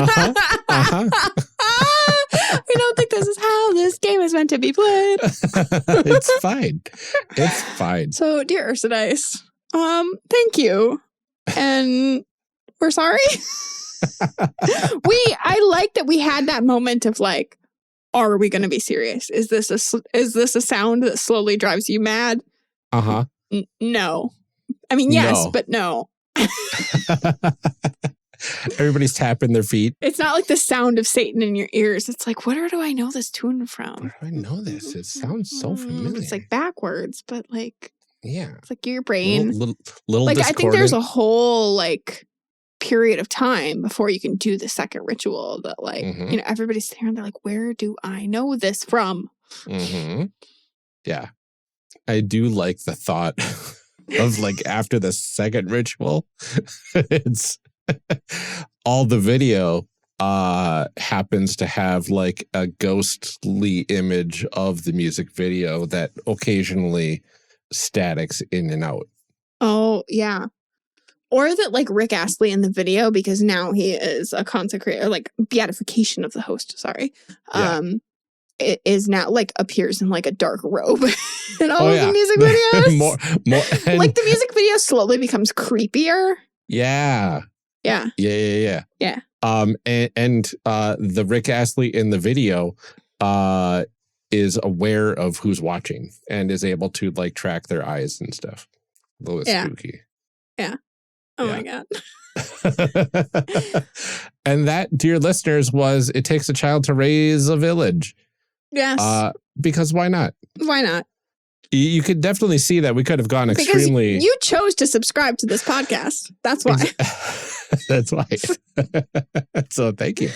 B: don't think this is how this game is meant to be played.
A: It's fine. It's fine.
B: So, dear Ursidice, thank you. And we're sorry. I like that we had that moment of like, are we going to be serious? Is this a sound that slowly drives you mad? No. I mean, yes, but no.
A: Everybody's tapping their feet.
B: It's not like the sound of Satan in your ears. It's like, where do I know this tune from?
A: Where do I know this? It sounds so familiar.
B: It's like backwards, but like,
A: yeah,
B: it's like your brain.
A: Little
B: like,
A: discordant.
B: I think there's a whole like period of time before you can do the second ritual that like, everybody's there and they're like, where do I know this from?
A: Yeah. I do like the thought of like after the second ritual, it's all the video happens to have like a ghostly image of the music video that occasionally statics in and out.
B: Oh, yeah. Or that like Rick Astley in the video, because now he is a consecrated, or like beatification of the host, sorry. It is now like appears in like a dark robe in all of the music videos.
A: more,
B: like the music video slowly becomes creepier.
A: Yeah.
B: Yeah.
A: Yeah. And the Rick Astley in the video is aware of who's watching and is able to like track their eyes and stuff. A little spooky.
B: Yeah. Oh my God.
A: And that, dear listeners, was It Takes a Child to Raise a Village.
B: Yes.
A: Because why not?
B: Why not?
A: You could definitely see that we could have gone extremely...
B: Because you chose to subscribe to this podcast. That's why.
A: That's why. So thank you.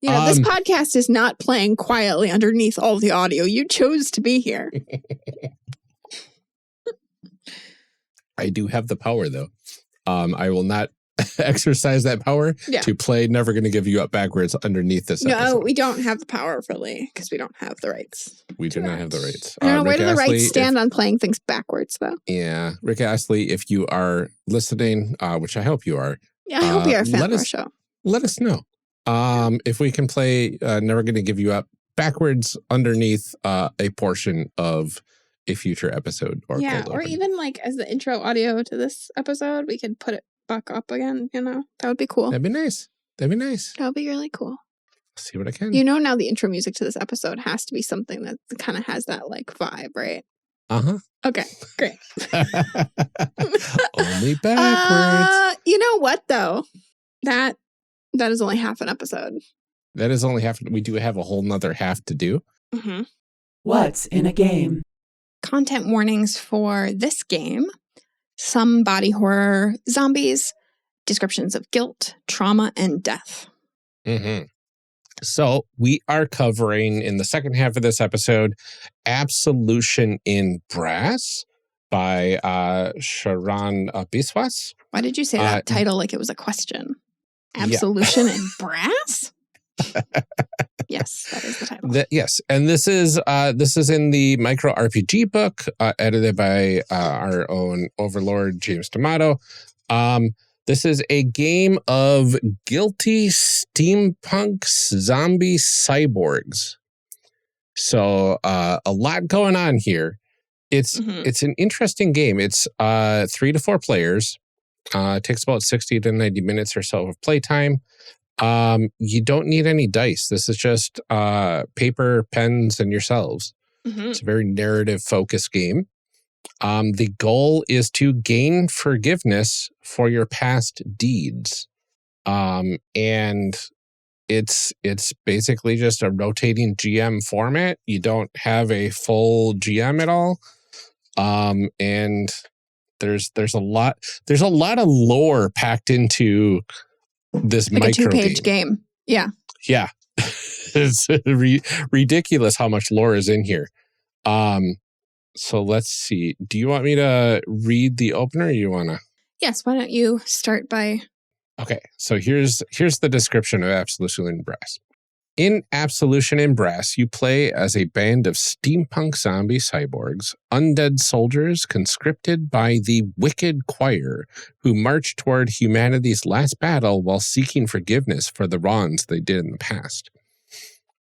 B: Yeah, this podcast is not playing quietly underneath all the audio. You chose to be here.
A: I do have the power, though. I will not exercise that power to play Never Gonna Give You Up backwards underneath this episode.
B: No, we don't have the power, really, because we don't have the rights.
A: We do not have the rights.
B: I don't know, where do the rights stand on playing things backwards, though?
A: Yeah. Rick Astley, if you are listening, which I hope you are.
B: Yeah, I hope you're a fan of our show.
A: Let us know. If we can play Never Gonna Give You Up backwards underneath a portion of a future episode. Or
B: even like as the intro audio to this episode, we could put it back up again, that would be cool.
A: That'd be nice. That would be
B: really cool.
A: See what I can.
B: Now the intro music to this episode has to be something that kind of has that like vibe, right? Okay, great.
A: Only backwards.
B: You know what though? That is only half an episode.
A: That is only half. We do have a whole nother half to do.
C: What's in a game?
B: Content warnings for this game. some body horror zombies, descriptions of guilt, trauma, and death.
A: Mm-hmm. So we are covering in the second half of this episode, Absolution in Brass by Sharang Biswas.
B: Why did you say that title like it was a question? Absolution in Brass? Yes, that is the title.
A: Yes, and this is in the micro RPG book edited by our own overlord James D'Amato. This is a game of guilty steampunk zombie cyborgs. So a lot going on here. It's an interesting game. It's 3 to 4 players. It takes about 60 to 90 minutes or so of playtime. You don't need any dice. This is just paper, pens, and yourselves. It's a very narrative focused game. The goal is to gain forgiveness for your past deeds. And it's basically just a rotating GM format. You don't have a full GM at all. And there's a lot of lore packed into this
B: like
A: micro
B: a 2-page game. Yeah.
A: Yeah. It's ridiculous how much lore is in here. So let's see. Do you want me to read the opener or you want to?
B: Yes, why don't you start by...
A: Okay, so here's the description of Absolution in Brass. In Absolution in Brass, you play as a band of steampunk zombie cyborgs, undead soldiers conscripted by the Wicked Choir, who march toward humanity's last battle while seeking forgiveness for the wrongs they did in the past.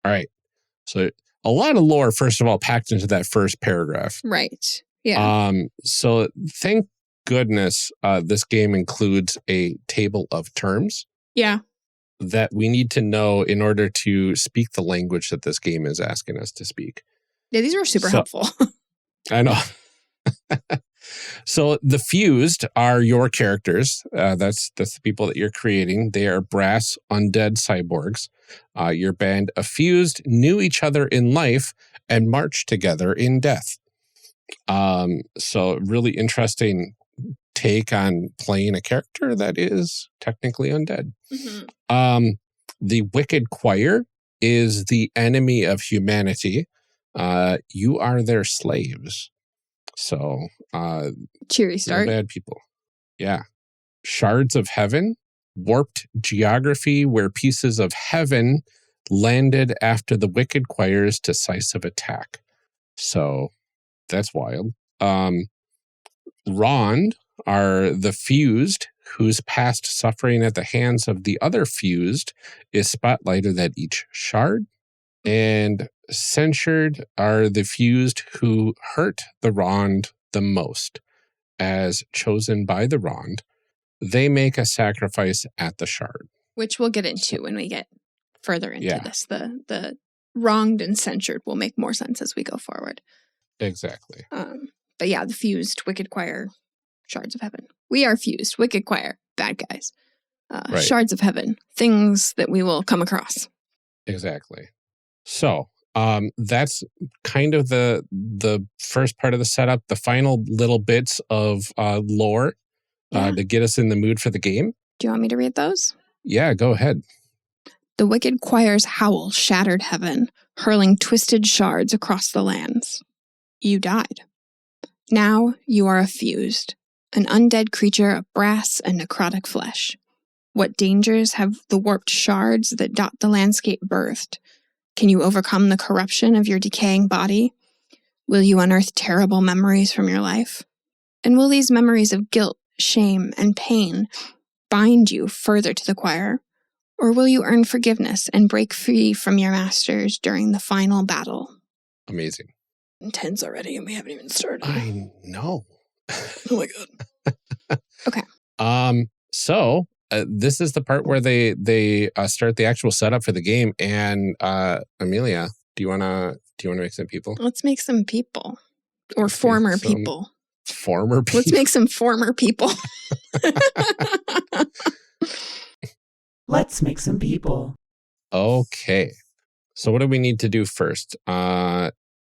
A: All right, so a lot of lore, first of all, packed into that first paragraph.
B: Right, yeah.
A: So thank goodness this game includes a table of terms.
B: Yeah.
A: That we need to know in order to speak the language that this game is asking us to speak.
B: Yeah, these are super helpful.
A: I know. So the fused are your characters. That's the people that you're creating. They are brass undead cyborgs. Your band of fused knew each other in life and marched together in death. So really interesting take on playing a character that is technically undead. The Wicked Choir is the enemy of humanity. You are their slaves. So
B: cheery start.
A: No bad people. Yeah. Shards of Heaven, warped geography where pieces of heaven landed after the Wicked Choir's decisive attack. So that's wild. Rond are the fused whose past suffering at the hands of the other fused is spotlighted at each shard. And censured are the fused who hurt the Rond the most. As chosen by the Rond, they make a sacrifice at the shard.
B: Which we'll get into when we get further into this. The wronged and censured will make more sense as we go forward.
A: Exactly.
B: But yeah, the fused, Wicked Choir, Shards of Heaven. We are fused, Wicked Choir, bad guys. Right. Shards of Heaven, things that we will come across.
A: Exactly. So that's kind of the first part of the setup. The final little bits of lore to get us in the mood for the game.
B: Do you want me to read those?
A: Yeah, go ahead.
B: The Wicked Choir's howl shattered heaven, hurling twisted shards across the lands. You died. Now you are a fused, an undead creature of brass and necrotic flesh. What dangers have the warped shards that dot the landscape birthed? Can you overcome the corruption of your decaying body? Will you unearth terrible memories from your life? And will these memories of guilt, shame, and pain bind you further to the choir? Or will you earn forgiveness and break free from your masters during the final battle?
A: Amazing.
B: Intense already, and we haven't even started.
A: I know.
B: Oh my god. Okay.
A: So this is the part where they start the actual setup for the game. And Amelia, do you wanna make some people?
B: Let's make some people, or former people.
A: Former people.
B: Let's make some former people.
C: Let's make some people.
A: Okay. So what do we need to do first?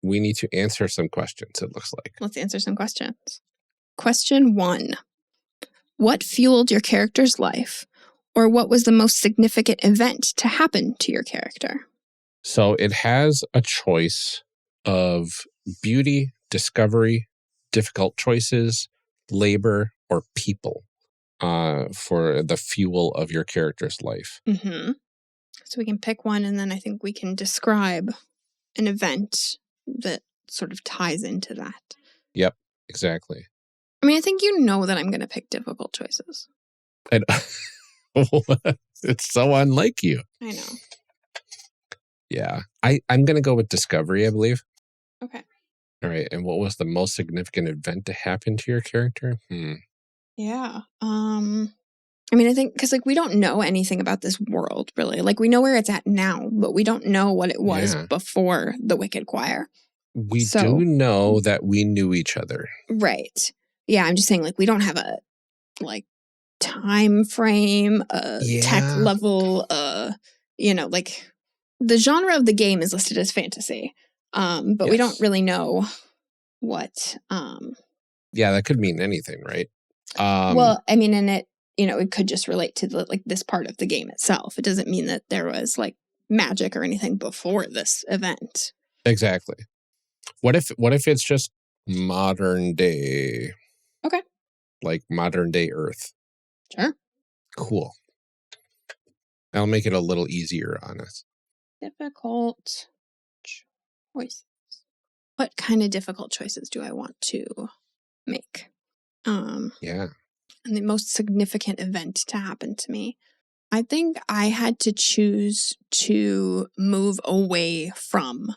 A: We need to answer some questions, it looks like.
B: Let's answer some questions. Question 1. What fueled your character's life? Or what was the most significant event to happen to your character?
A: So it has a choice of beauty, discovery, difficult choices, labor, or people for the fuel of your character's life.
B: Mm-hmm. So we can pick one, and then I think we can describe an event that sort of ties into that.
A: Yep, exactly.
B: I mean, I think you know that I'm going to pick difficult choices.
A: And it's so unlike you.
B: I know.
A: Yeah. I'm going to go with discovery, I believe.
B: Okay.
A: All right. And what was the most significant event to happen to your character?
B: Yeah. I mean, I think because like we don't know anything about this world really. Like we know where it's at now, but we don't know what it was before the Wicked Choir.
A: We do know that we knew each other.
B: Right. Yeah, I'm just saying like we don't have a like time frame, tech level, like the genre of the game is listed as fantasy. But we don't really know what
A: Yeah, that could mean anything, right?
B: Well, I mean, and it could just relate to this part of the game itself. It doesn't mean that there was like magic or anything before this event.
A: Exactly. What if it's just modern day?
B: Okay.
A: Like modern day Earth.
B: Sure.
A: Cool. That'll make it a little easier on us.
B: Difficult choices. What kind of difficult choices do I want to make?
A: Yeah.
B: And the most significant event to happen to me. I think I had to choose to move away from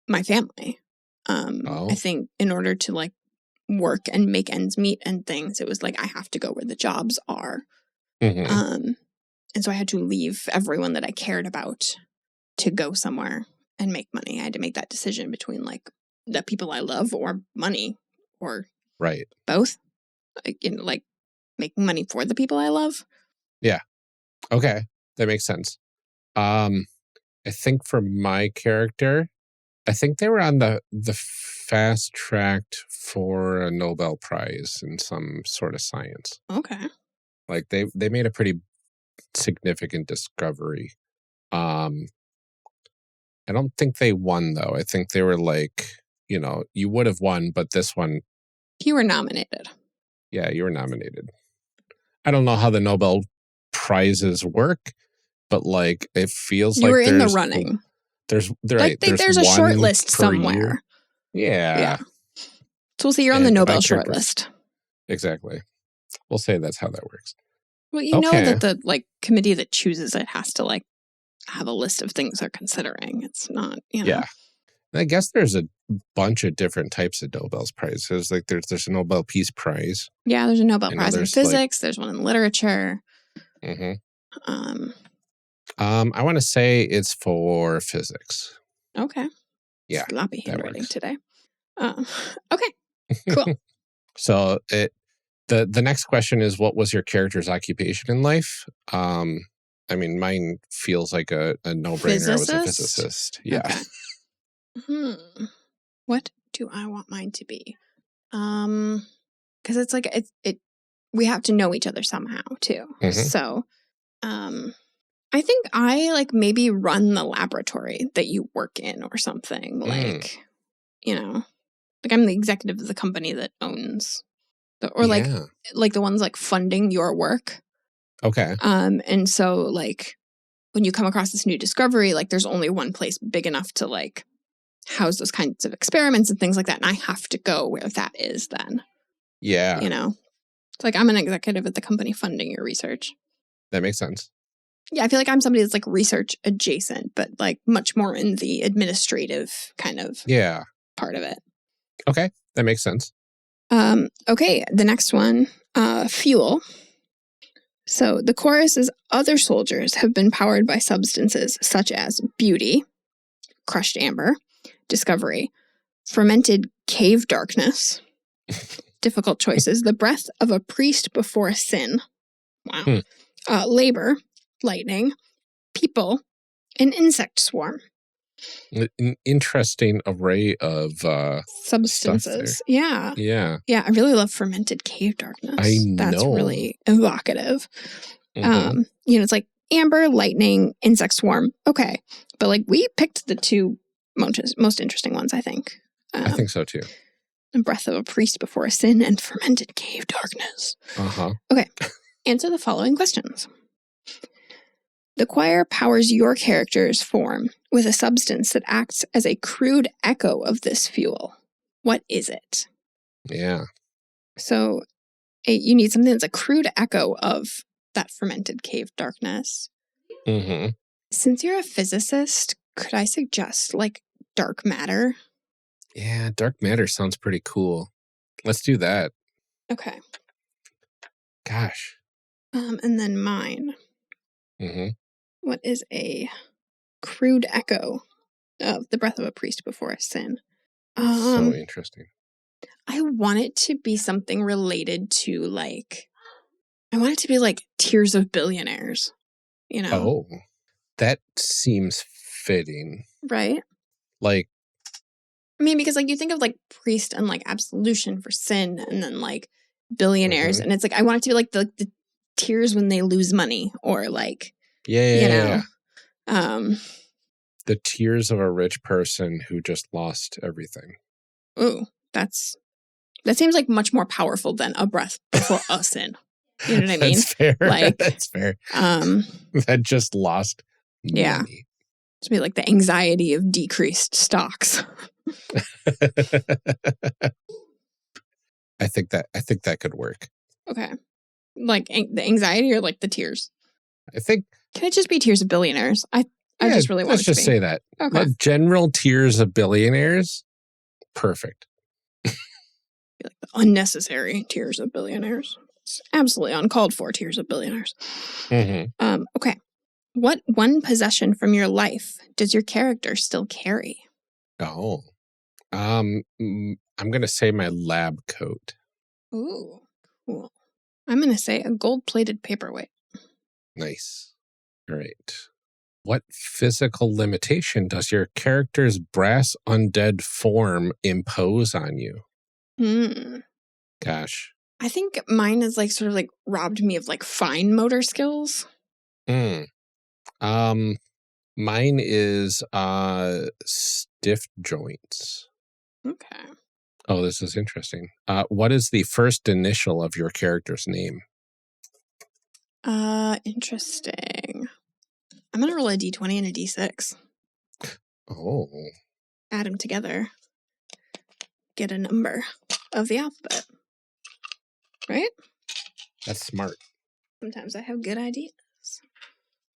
B: my family. I think in order to like work and make ends meet and things, it was like I have to go where the jobs are.
A: Mm-hmm.
B: And so I had to leave everyone that I cared about to go somewhere and make money. I had to make that decision between like the people I love or money or both. Like making money for the people I love. Yeah.
A: Okay. That makes sense. I think for my character, I think they were on the fast tracked for a Nobel Prize in some sort of science.
B: Okay.
A: Like they made a pretty significant discovery. I don't think they won though. I think they were like, you would have won, but this one.
B: You were nominated.
A: Yeah, you were nominated. I don't know how the Nobel Prizes work, but like it feels like
B: you were in the running.
A: There's
B: a short list somewhere.
A: Yeah.
B: So we'll say you're on the Nobel short list.
A: Exactly. We'll say that's how that works.
B: Well, you know that the like committee that chooses it has to like have a list of things they're considering. It's not,
A: Yeah. I guess there's a bunch of different types of Nobel Prizes. Like there's a Nobel Peace Prize.
B: Yeah, there's a Nobel Prize in physics. There's one in literature.
A: Mm-hmm. I want to say it's for physics.
B: Okay.
A: Yeah.
B: Sloppy handwriting today. Okay. Cool.
A: So the next question is, what was your character's occupation in life? I mean, mine feels like a no-brainer. I was a physicist. Yeah.
B: Okay. What do I want mine to be? Because it's like we have to know each other somehow too. Mm-hmm. So, I think I like maybe run the laboratory that you work in or something. Like, like I'm the executive of the company that owns, like the ones like funding your work.
A: Okay.
B: And so like when you come across this new discovery, like there's only one place big enough to like house those kinds of experiments and things like that. And I have to go where that is then.
A: Yeah.
B: It's like I'm an executive at the company funding your research.
A: That makes sense.
B: Yeah, I feel like I'm somebody that's like research adjacent, but like much more in the administrative kind of part of it.
A: Okay, that makes sense.
B: Okay, the next one, fuel. So the chorus is other soldiers have been powered by substances such as beauty, crushed amber, discovery, fermented cave darkness, difficult choices, the breath of a priest before sin. Wow. Labor, lightning, people, an insect swarm.
A: An interesting array of
B: Substances.
A: stuff
B: Yeah.
A: there. Yeah.
B: Yeah, I really love fermented cave darkness.
A: I
B: That's
A: know.
B: really evocative.
A: Mhm.
B: It's like amber, lightning, insect swarm. Okay. But like we picked the two most interesting ones, I think.
A: I think so too.
B: The breath of a priest before a sin and fermented cave darkness. Okay. Answer the following questions. The choir powers your character's form with a substance that acts as a crude echo of this fuel. What is it?
A: Yeah.
B: So you need something that's a crude echo of that fermented cave darkness.
A: Mm-hmm.
B: Since you're a physicist, could I suggest like dark matter?
A: Yeah, dark matter sounds pretty cool. Let's do that.
B: Okay.
A: Gosh.
B: And then mine.
A: Mm-hmm.
B: What is a crude echo of the breath of a priest before a sin?
A: So interesting.
B: I want it to be something related to like, I want it to be like Tears of Billionaires, you know?
A: Oh, that seems fitting.
B: Right?
A: Like,
B: I mean, because like you think of like priest and like absolution for sin and then like billionaires. And it's like, I want it to be like the tears when they lose money or like,
A: yeah. The tears of a rich person who just lost everything.
B: Ooh, that seems like much more powerful than a breath before a sin. You know what I mean?
A: That's fair.
B: Like,
A: that's fair. That just lost
B: yeah.
A: money.
B: To be like the anxiety of decreased stocks.
A: I think that could work.
B: Okay. Like the anxiety or like the tears?
A: I think.
B: Can it just be Tears of Billionaires? I just really want
A: to just say that.
B: Okay.
A: Like general tears of billionaires. Perfect.
B: Like the unnecessary Tears of Billionaires. It's absolutely uncalled for Tears of Billionaires.
A: Mm-hmm.
B: Okay. What one possession from your life does your character still carry?
A: Oh. I'm going to say my lab coat.
B: Ooh, cool. I'm going to say a gold-plated paperweight.
A: Nice. All right. What physical limitation does your character's brass undead form impose on you? Gosh.
B: I think mine is like sort of like robbed me of like fine motor skills.
A: Mine is stiff joints.
B: Okay.
A: Oh, this is interesting. What is the first initial of your character's name?
B: Interesting. I'm going to roll a d20 and a d6.
A: Oh.
B: Add them together. Get a number of the alphabet. Right?
A: That's smart.
B: Sometimes I have good ideas.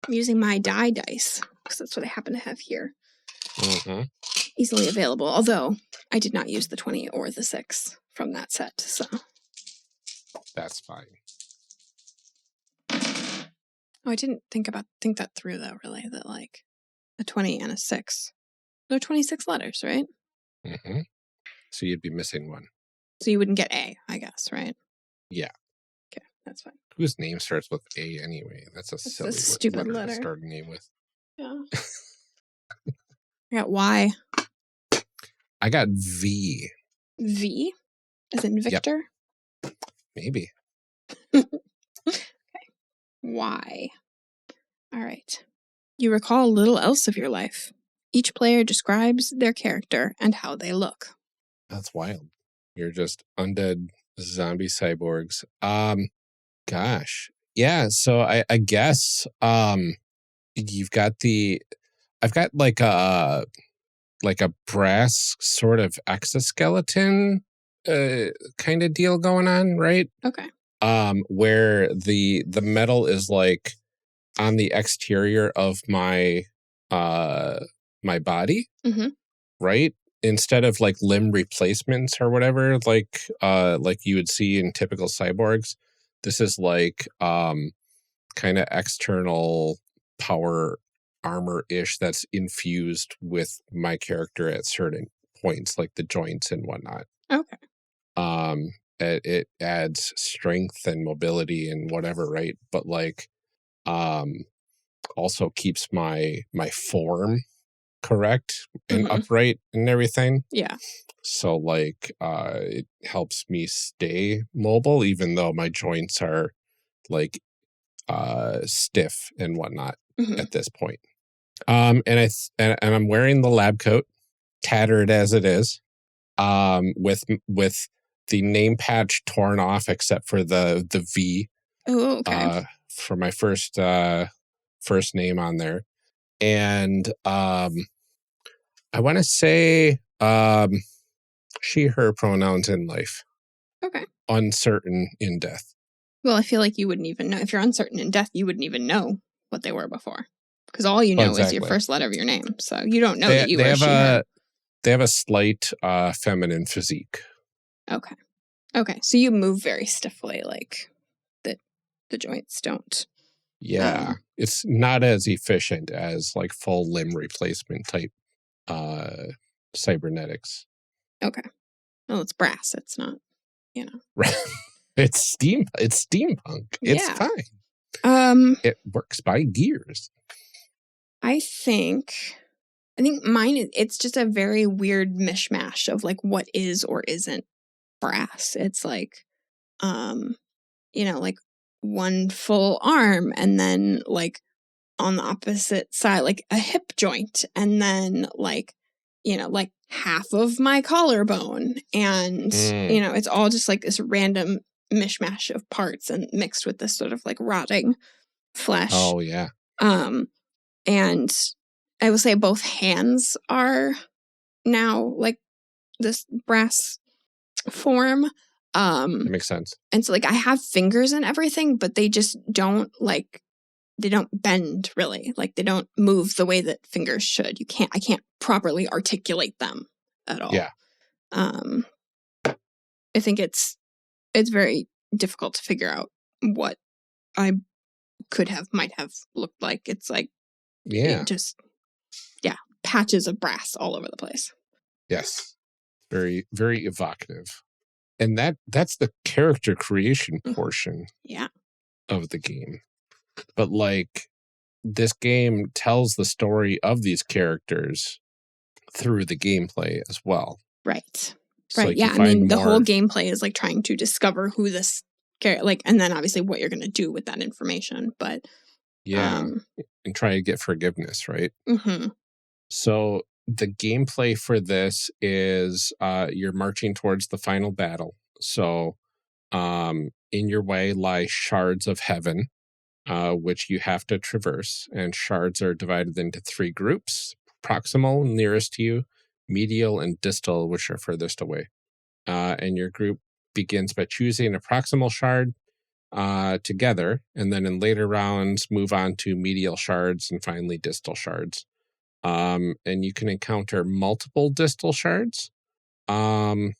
B: I'm using my die dice, because that's what I happen to have here.
A: Mm-hmm.
B: Easily available, although I did not use the 20 or the 6 from that set, so.
A: That's fine.
B: Oh, I didn't think that through, though, really, that, like, a 20 and a 6. They're 26 letters, right?
A: Mm-hmm. So you'd be missing one.
B: So you wouldn't get A, I guess, right?
A: Yeah.
B: Okay, that's fine.
A: Whose name starts with A anyway? That's a silly
B: stupid
A: letter
B: letter
A: to start a name with.
B: Yeah. I got Y.
A: I got V.
B: V? As in Victor?
A: Yep. Maybe.
B: Okay. Y. All right. You recall little else of your life. Each player describes their character and how they look.
A: That's wild. You're just undead zombie cyborgs. Gosh. Yeah, so I guess you've got I've got like a brass sort of exoskeleton kind of deal going on, right?
B: Okay.
A: Where the metal is like on the exterior of my my body, right? Instead of like limb replacements or whatever, like you would see in typical cyborgs, this is like kind of external power armor-ish that's infused with my character at certain points, like the joints and whatnot.
B: Okay.
A: It adds strength and mobility and whatever, right? But like also keeps my form correct and
B: Mhm.
A: upright and everything.
B: Yeah.
A: So like it helps me stay mobile even though my joints are like stiff and whatnot
B: Mhm.
A: at this point. And I'm wearing the lab coat, tattered as it is, with the name patch torn off except for the V
B: Oh, okay.
A: for my first name on there. And I want to say she, her pronouns in life.
B: Okay.
A: Uncertain in death.
B: Well, I feel like you wouldn't even know. If you're uncertain in death, you wouldn't even know what they were before. Because all you know is your first letter of your name. So you don't know that you were she, her.
A: They have a slight feminine physique.
B: Okay. Okay. So you move very stiffly, like the joints don't.
A: Yeah. It's not as efficient as like full limb replacement type cybernetics.
B: Okay. Well, it's brass. It's not,
A: It's steampunk. It's
B: fine.
A: It works by gears.
B: I think mine, it's just a very weird mishmash of like what is or isn't brass. It's like, like one full arm and then like on the opposite side, like a hip joint and then like, like half of my collarbone. And, it's all just like this random mishmash of parts and mixed with this sort of like rotting flesh.
A: Oh, yeah.
B: And I will say both hands are now like this brass form.
A: That makes sense.
B: And so like I have fingers and everything, but they just don't they don't bend really. Like they don't move the way that fingers should. I can't properly articulate them at all.
A: Yeah.
B: I think it's very difficult to figure out what I might have looked like. It's like, patches of brass all over the place.
A: Yes. Very, very evocative. And that's the character creation portion of the game. But like this game tells the story of these characters through the gameplay as well.
B: Right.
A: So
B: right.
A: like
B: Yeah. I mean, the whole gameplay is like trying to discover who this character, like, and then obviously what you're going to do with that information. But
A: and try to get forgiveness, right?
B: Mm-hmm.
A: So the gameplay for this is you're marching towards the final battle. So in your way lie shards of heaven, which you have to traverse. And shards are divided into 3 groups: proximal, nearest to you; medial, and distal, which are furthest away. And your group begins by choosing a proximal shard together, and then in later rounds move on to medial shards and finally distal shards. And you can encounter multiple distal shards. And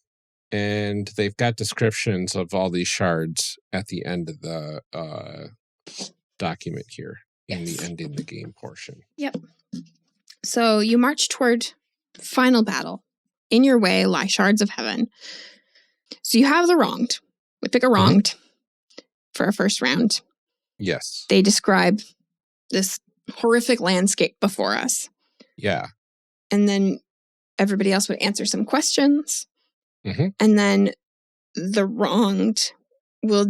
A: they've got descriptions of all these shards at the end of the document here in the ending the game portion.
B: Yep. So you march toward final battle. In your way lie shards of heaven. So you have the wronged. We pick a wronged for our first round.
A: Yes.
B: They describe this horrific landscape before us.
A: Yeah.
B: And then everybody else would answer some questions.
A: Mm-hmm.
B: And then the wronged will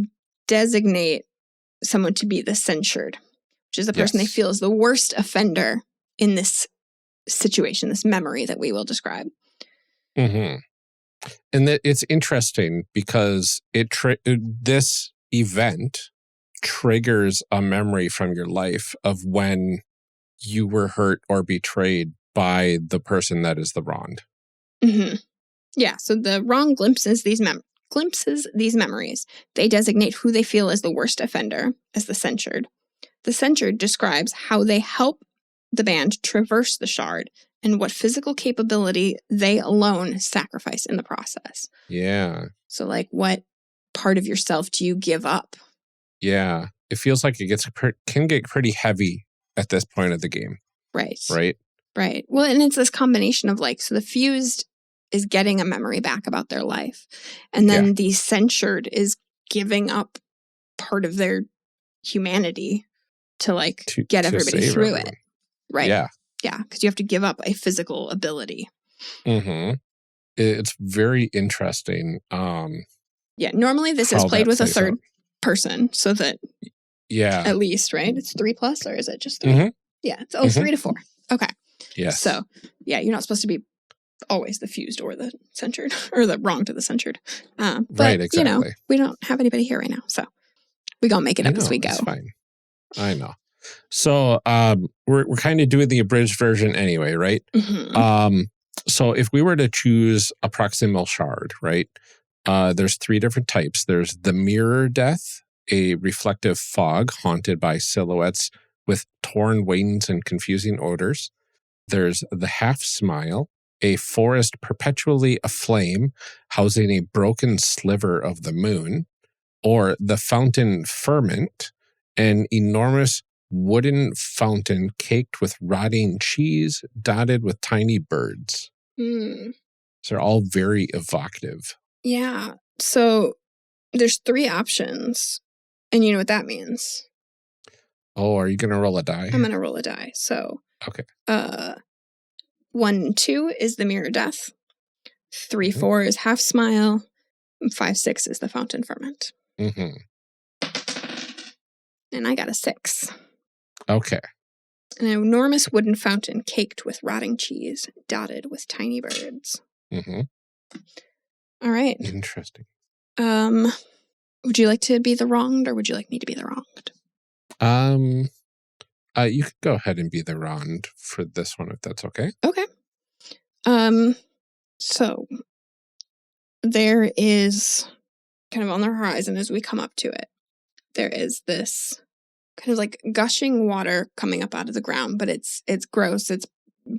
B: designate someone to be the censured, which is the person they feel is the worst offender in this situation, this memory that we will describe.
A: Mm-hmm. And it's interesting because this event triggers a memory from your life of when you were hurt or betrayed by the person that is the wronged.
B: Mm-hmm. Yeah, so the wrong glimpses these memories. They designate who they feel is the worst offender as the censured. The censured describes how they help the band traverse the shard and what physical capability they alone sacrifice in the process.
A: Yeah.
B: So like what part of yourself do you give up?
A: Yeah. It feels like it can get pretty heavy at this point of the game.
B: Right.
A: Right.
B: Right. Well, and it's this combination of like, so the fused is getting a memory back about their life. And then the censured is giving up part of their humanity to like get everybody through it. Right.
A: Yeah.
B: Yeah, because you have to give up a physical ability.
A: Mm-hmm. It's very interesting.
B: Yeah, normally this is played with a third person, so that at least, right? It's 3+, or is it just 3?
A: Mm-hmm.
B: Yeah, it's 3 to 4. Okay.
A: Yes.
B: So, yeah, you're not supposed to be always the fused or the centered, or the wrong to the centered. But,
A: right, exactly.
B: We don't have anybody here right now, so we gonna make it up as we go.
A: It's fine. I know. So we're kind of doing the abridged version anyway, right?
B: Mm-hmm.
A: So if we were to choose a proximal shard, right? There's 3 different types. There's the mirror death, a reflective fog haunted by silhouettes with torn wings and confusing odors. There's the half smile, a forest perpetually aflame, housing a broken sliver of the moon. Or the fountain ferment, an enormous wooden fountain caked with rotting cheese, dotted with tiny birds.
B: Mm.
A: So they're all very evocative.
B: Yeah. So there's 3 options, and you know what that means.
A: Oh, are you going to roll a die?
B: I'm going to roll a die. So
A: okay.
B: 1, 2 is the mirror death. 3, 4 is half smile. 5, 6 is the fountain ferment.
A: Mm-hmm.
B: And I got a 6.
A: Okay.
B: An enormous wooden fountain caked with rotting cheese, dotted with tiny birds.
A: Mm-hmm.
B: All right.
A: Interesting.
B: Would you like to be the wronged, or would you like me to be the wronged?
A: You could go ahead and be the wronged for this one, if that's okay.
B: Okay. So there is kind of on the horizon as we come up to it, there is this kind of like gushing water coming up out of the ground, but it's gross. It's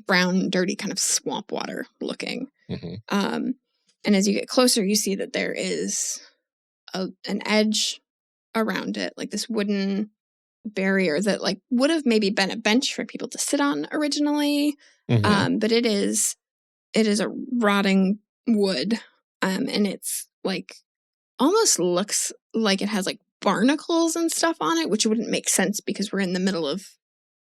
B: brown, dirty, kind of swamp water looking.
A: Mm-hmm.
B: And as you get closer, you see that there is an edge around it, like this wooden barrier that like would have maybe been a bench for people to sit on originally.
A: Mm-hmm.
B: But it is a rotting wood. And it's like almost looks like it has like barnacles and stuff on it, which wouldn't make sense because we're in the middle of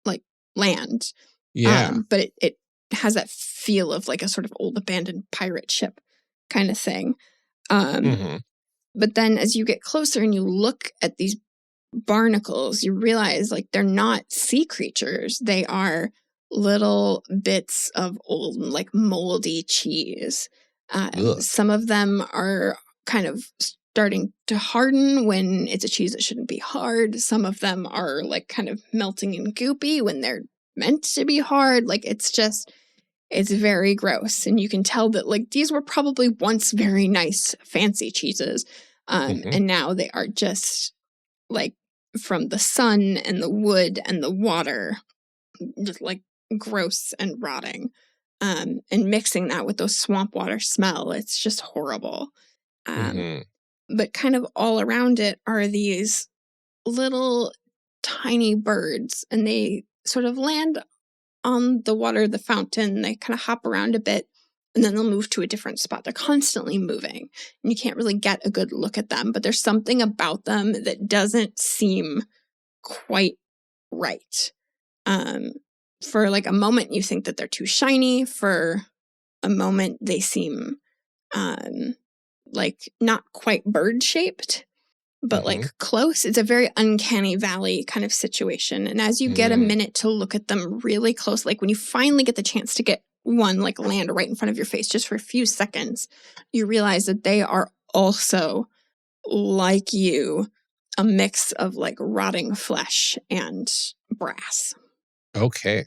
B: like land.
A: Yeah.
B: But it has that feel of like a sort of old abandoned pirate ship kind of thing. But then as you get closer and you look at these barnacles, you realize like they're not sea creatures. They are little bits of old like moldy cheese. Some of them are kind of starting to harden when it's a cheese that shouldn't be hard. Some of them are like kind of melting and goopy when they're meant to be hard. Like it's very gross. And you can tell that like these were probably once very nice, fancy cheeses. And now they are just like from the sun and the wood and the water, just like gross and rotting. And mixing that with those swamp water smell, it's just horrible. But kind of all around it are these little tiny birds, and they sort of land on the water, the fountain. They kind of hop around a bit, and then they'll move to a different spot. They're constantly moving, and you can't really get a good look at them, but there's something about them that doesn't seem quite right. For like a moment, you think that they're too shiny. For a moment, they seem like not quite bird-shaped, but like close. It's a very uncanny valley kind of situation. And as you get a minute to look at them really close, like when you finally get the chance to get one like land right in front of your face just for a few seconds, you realize that they are also, like you, a mix of like rotting flesh and brass.
A: Okay.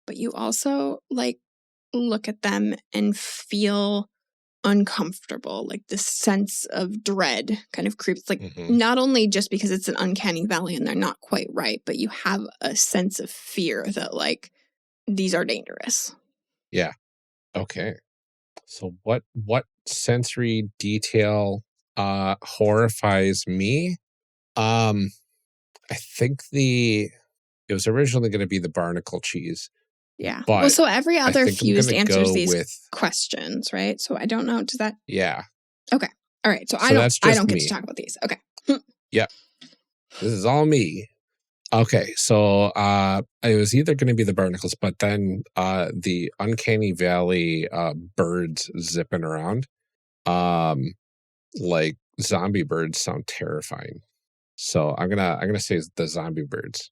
B: But you also like look at them and feel uncomfortable, like this sense of dread kind of creeps, like not only just because it's an uncanny valley and they're not quite right, but you have a sense of fear that like these are dangerous.
A: Yeah. Okay. So what sensory detail horrifies me? I think it was originally going to be the barnacle cheese.
B: Yeah. Well, so every other fused answers these questions, right? So I don't know. Does that?
A: Yeah.
B: Okay. All right. So I don't get to talk about these. Okay.
A: Yeah. This is all me. Okay, so it was either going to be the barnacles, but then the Uncanny Valley birds zipping around, like zombie birds sound terrifying. So I'm gonna say the zombie birds.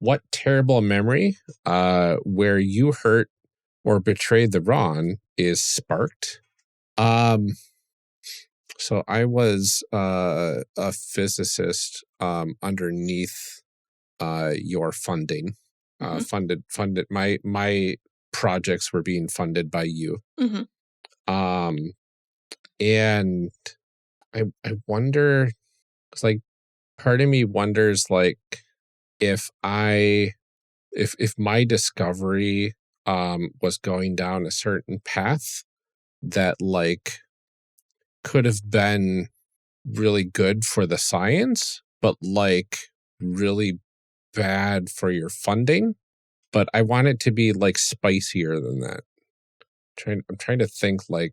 A: What terrible memory where you hurt or betrayed the wrong is sparked? So I was a physicist underneath your funding. Funded my projects were being funded by you. And I wonder, it's like part of me wonders like if my discovery was going down a certain path that like could have been really good for the science, but like really bad for your funding. But I want it to be like spicier than that. I'm trying to think like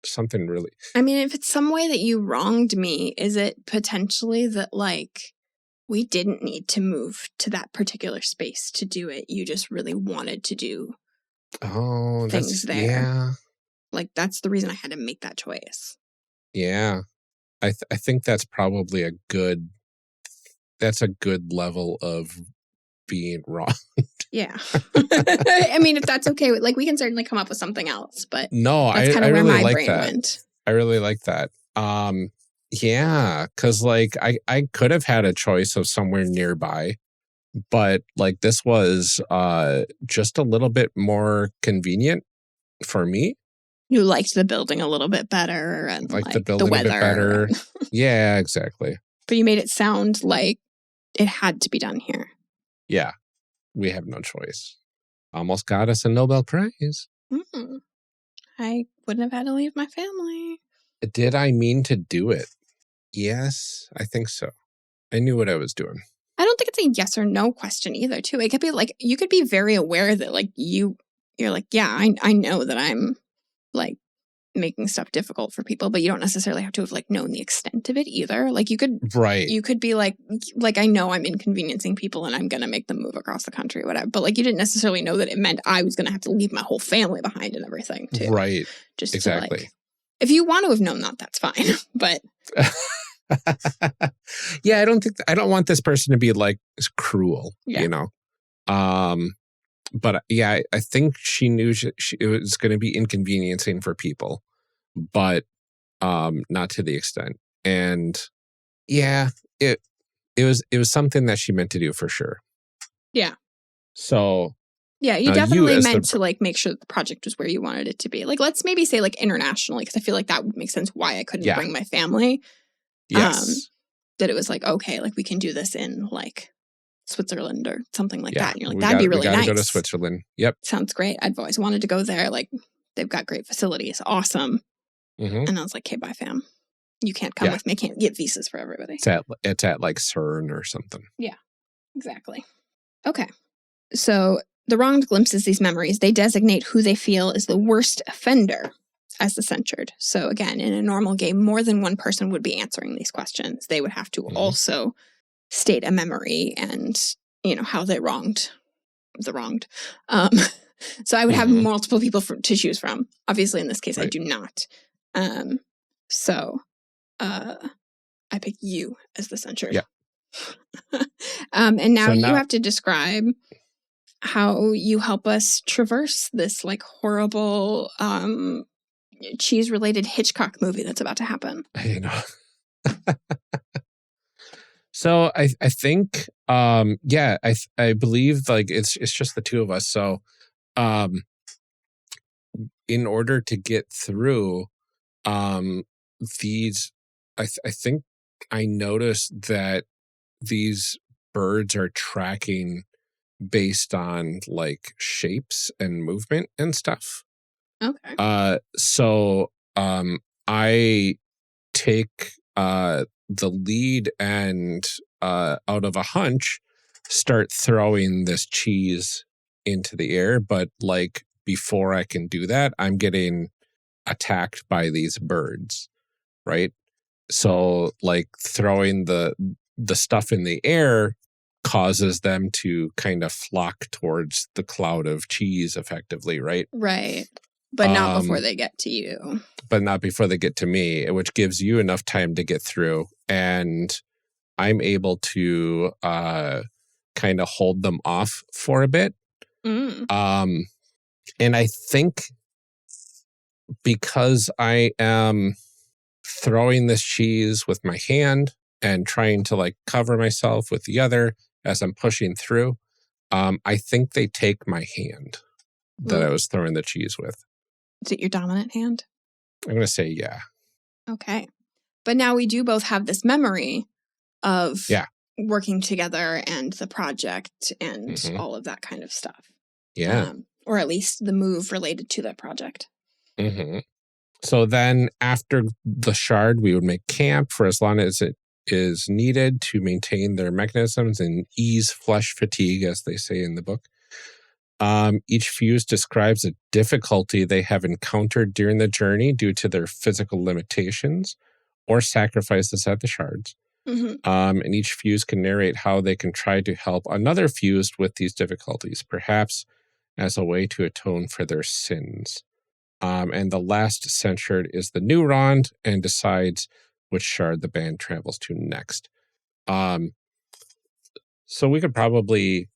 A: something really.
B: I mean, if it's some way that you wronged me, is it potentially that like we didn't need to move to that particular space to do it? You just really wanted to do things there.
A: Yeah.
B: Like that's the reason I had to make that choice.
A: Yeah. I think that's probably a good level of being wrong.
B: Yeah. I mean, if that's okay, like we can certainly come up with something else, but
A: no,
B: that's kind of where my brain went.
A: I really like that. Yeah, because like I could have had a choice of somewhere nearby, but like this was just a little bit more convenient for me.
B: You liked the building a little bit better and like
A: the building
B: the weather.
A: A bit better. Yeah, exactly.
B: But you made it sound like it had to be done here.
A: Yeah, we have no choice. Almost got us a Nobel Prize.
B: I wouldn't have had to leave my family.
A: Did I mean to do it? Yes, I think so. I knew what I was doing.
B: I don't think it's a yes or no question either, too. It could be like, you could be very aware that like you're like, yeah, I know that I'm like making stuff difficult for people, but you don't necessarily have to have like known the extent of it either. Like you could be like I know I'm inconveniencing people and I'm going to make them move across the country or whatever. But like you didn't necessarily know that it meant I was going to have to leave my whole family behind and everything too.
A: Right.
B: Just
A: exactly.
B: To, like, if you want to have known that, that's fine. But
A: yeah, I don't want this person to be like cruel, you know? But yeah, I think she knew it was going to be inconveniencing for people, but not to the extent. And yeah, it was something that she meant to do for sure.
B: Yeah.
A: So
B: yeah, you definitely meant to like make sure that the project was where you wanted it to be. Like, let's maybe say like internationally, because I feel like that would make sense why I couldn't bring my family.
A: Yes.
B: That it was like, okay, like we can do this in like Switzerland or something like that. And you're like, that'd be really nice.
A: Go to Switzerland. Yep.
B: Sounds great. I've always wanted to go there. Like they've got great facilities. Awesome. And I was like, okay, bye fam. You can't come with me. I can't get visas for everybody.
A: It's at like CERN or something.
B: Yeah, exactly. Okay. So the wronged glimpses these memories. They designate who they feel is the worst offender as the censured. So again, in a normal game, more than one person would be answering these questions. They would have to also state a memory and, you know, how they wronged the wronged. So I would have multiple people to choose from. Obviously, in this case, I do not. So I pick you as the censured.
A: Yeah.
B: And now you have to describe how you help us traverse this like horrible cheese-related Hitchcock movie that's about to happen.
A: You know. So I think I believe like it's just the two of us. So in order to get through these, I think I noticed that these birds are tracking based on like shapes and movement and stuff.
B: Okay.
A: So I take the lead and out of a hunch start throwing this cheese into the air, but like before I can do that, I'm getting attacked by these birds, right? So like throwing the the stuff in the air causes them to kind of flock towards the cloud of cheese effectively, right?
B: Right. But not before they get to you.
A: But not before they get to me, which gives you enough time to get through. And I'm able to kind of hold them off for a bit. And I think because I am throwing this cheese with my hand and trying to like cover myself with the other as I'm pushing through, I think they take my hand that I was throwing the cheese with.
B: Is it your dominant hand?
A: I'm going to say yeah.
B: Okay. But now we do both have this memory of working together and the project and all of that kind of stuff.
A: Yeah.
B: Or at least the move related to that project.
A: So then after the shard, we would make camp for as long as it is needed to maintain their mechanisms and ease flesh fatigue, as they say in the book. Each fuse describes a difficulty they have encountered during the journey due to their physical limitations or sacrifices at the shards. And each fuse can narrate how they can try to help another fused with these difficulties, perhaps as a way to atone for their sins. And the last censured is the new Rond and decides which shard the band travels to next. So we could probably,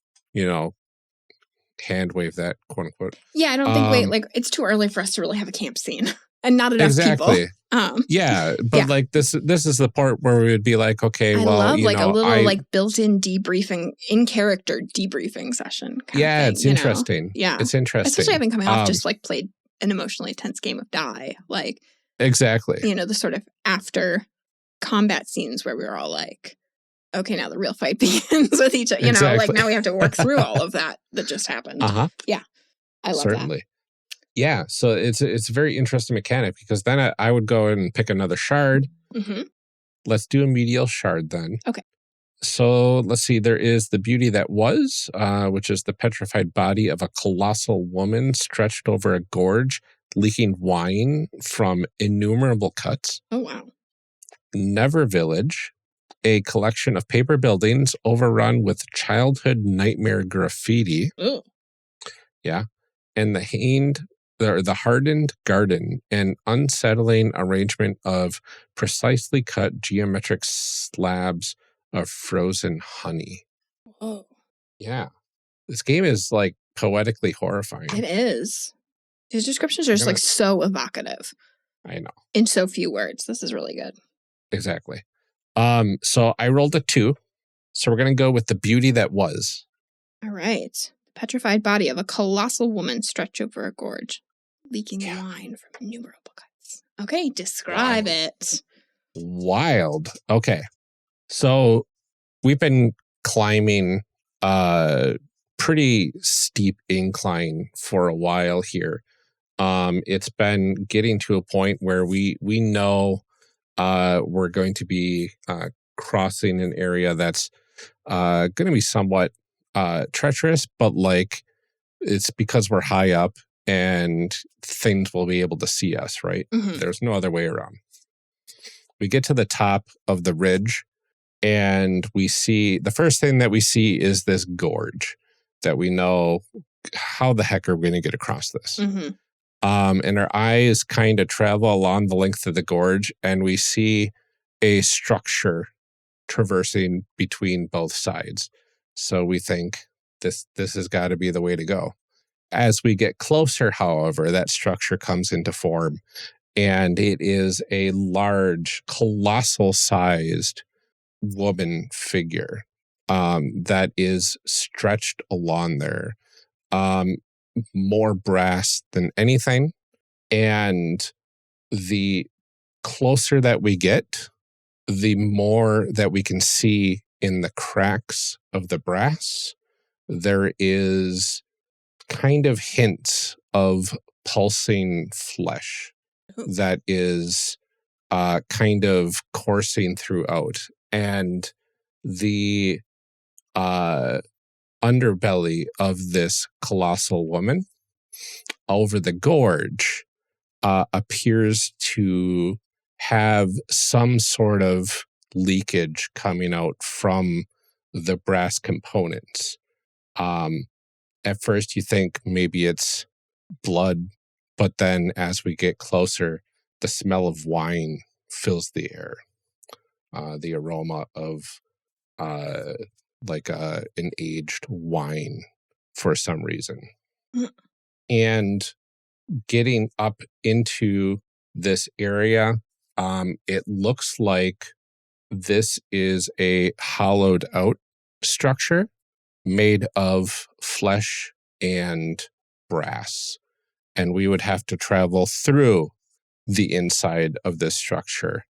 A: hand wave that, quote unquote.
B: Yeah, I don't think it's too early for us to really have a camp scene and not enough people.
A: Yeah, but like this is the part where we would be like, okay,
B: I love like a little built-in debriefing, in character debriefing session.
A: Yeah, it's interesting.
B: Yeah,
A: it's interesting,
B: especially having come off just like played an emotionally tense game of Die, like
A: exactly.
B: The sort of after combat scenes where we were all like, okay, now the real fight begins with each other. Like now we have to work through all of that just happened. Yeah, I love that.
A: Yeah, so it's a very interesting mechanic because then I would go and pick another shard. Let's do a medial shard then.
B: Okay.
A: So let's see. There is the beauty that was, which is the petrified body of a colossal woman stretched over a gorge, leaking wine from innumerable cuts.
B: Oh, wow.
A: Never Village, a collection of paper buildings overrun with childhood nightmare graffiti.
B: Ooh.
A: Yeah. And the hardened garden, an unsettling arrangement of precisely cut geometric slabs of frozen honey.
B: Whoa.
A: Yeah. This game is like poetically horrifying.
B: It is. His descriptions are just like so evocative.
A: I know.
B: In so few words. This is really good.
A: Exactly. So I rolled a 2. So we're going to go with the beauty that was.
B: All right. Petrified body of a colossal woman stretched over a gorge, leaking wine from innumerable cuts. Okay, describe it.
A: Wild. Okay. So we've been climbing a pretty steep incline for a while here. It's been getting to a point where we know we're going to be crossing an area that's going to be somewhat treacherous, but like it's because we're high up and things will be able to see us, right? There's no other way around. We get to the top of the ridge and we see, the first thing that we see is this gorge that we know, how the heck are we going to get across this? And our eyes kind of travel along the length of the gorge and we see a structure traversing between both sides. So we think this has got to be the way to go. As we get closer, however, that structure comes into form and it is a large, colossal sized woman figure that is stretched along there. More brass than anything. And the closer that we get, the more that we can see in the cracks of the brass. There is kind of hints of pulsing flesh that is kind of coursing throughout. And the underbelly of this colossal woman over the gorge appears to have some sort of leakage coming out from the brass components. At first you think maybe it's blood, but then as we get closer, the smell of wine fills the air. The aroma of an aged wine for some reason. And getting up into this area, it looks like this is a hollowed out structure made of flesh and brass. And we would have to travel through the inside of this structure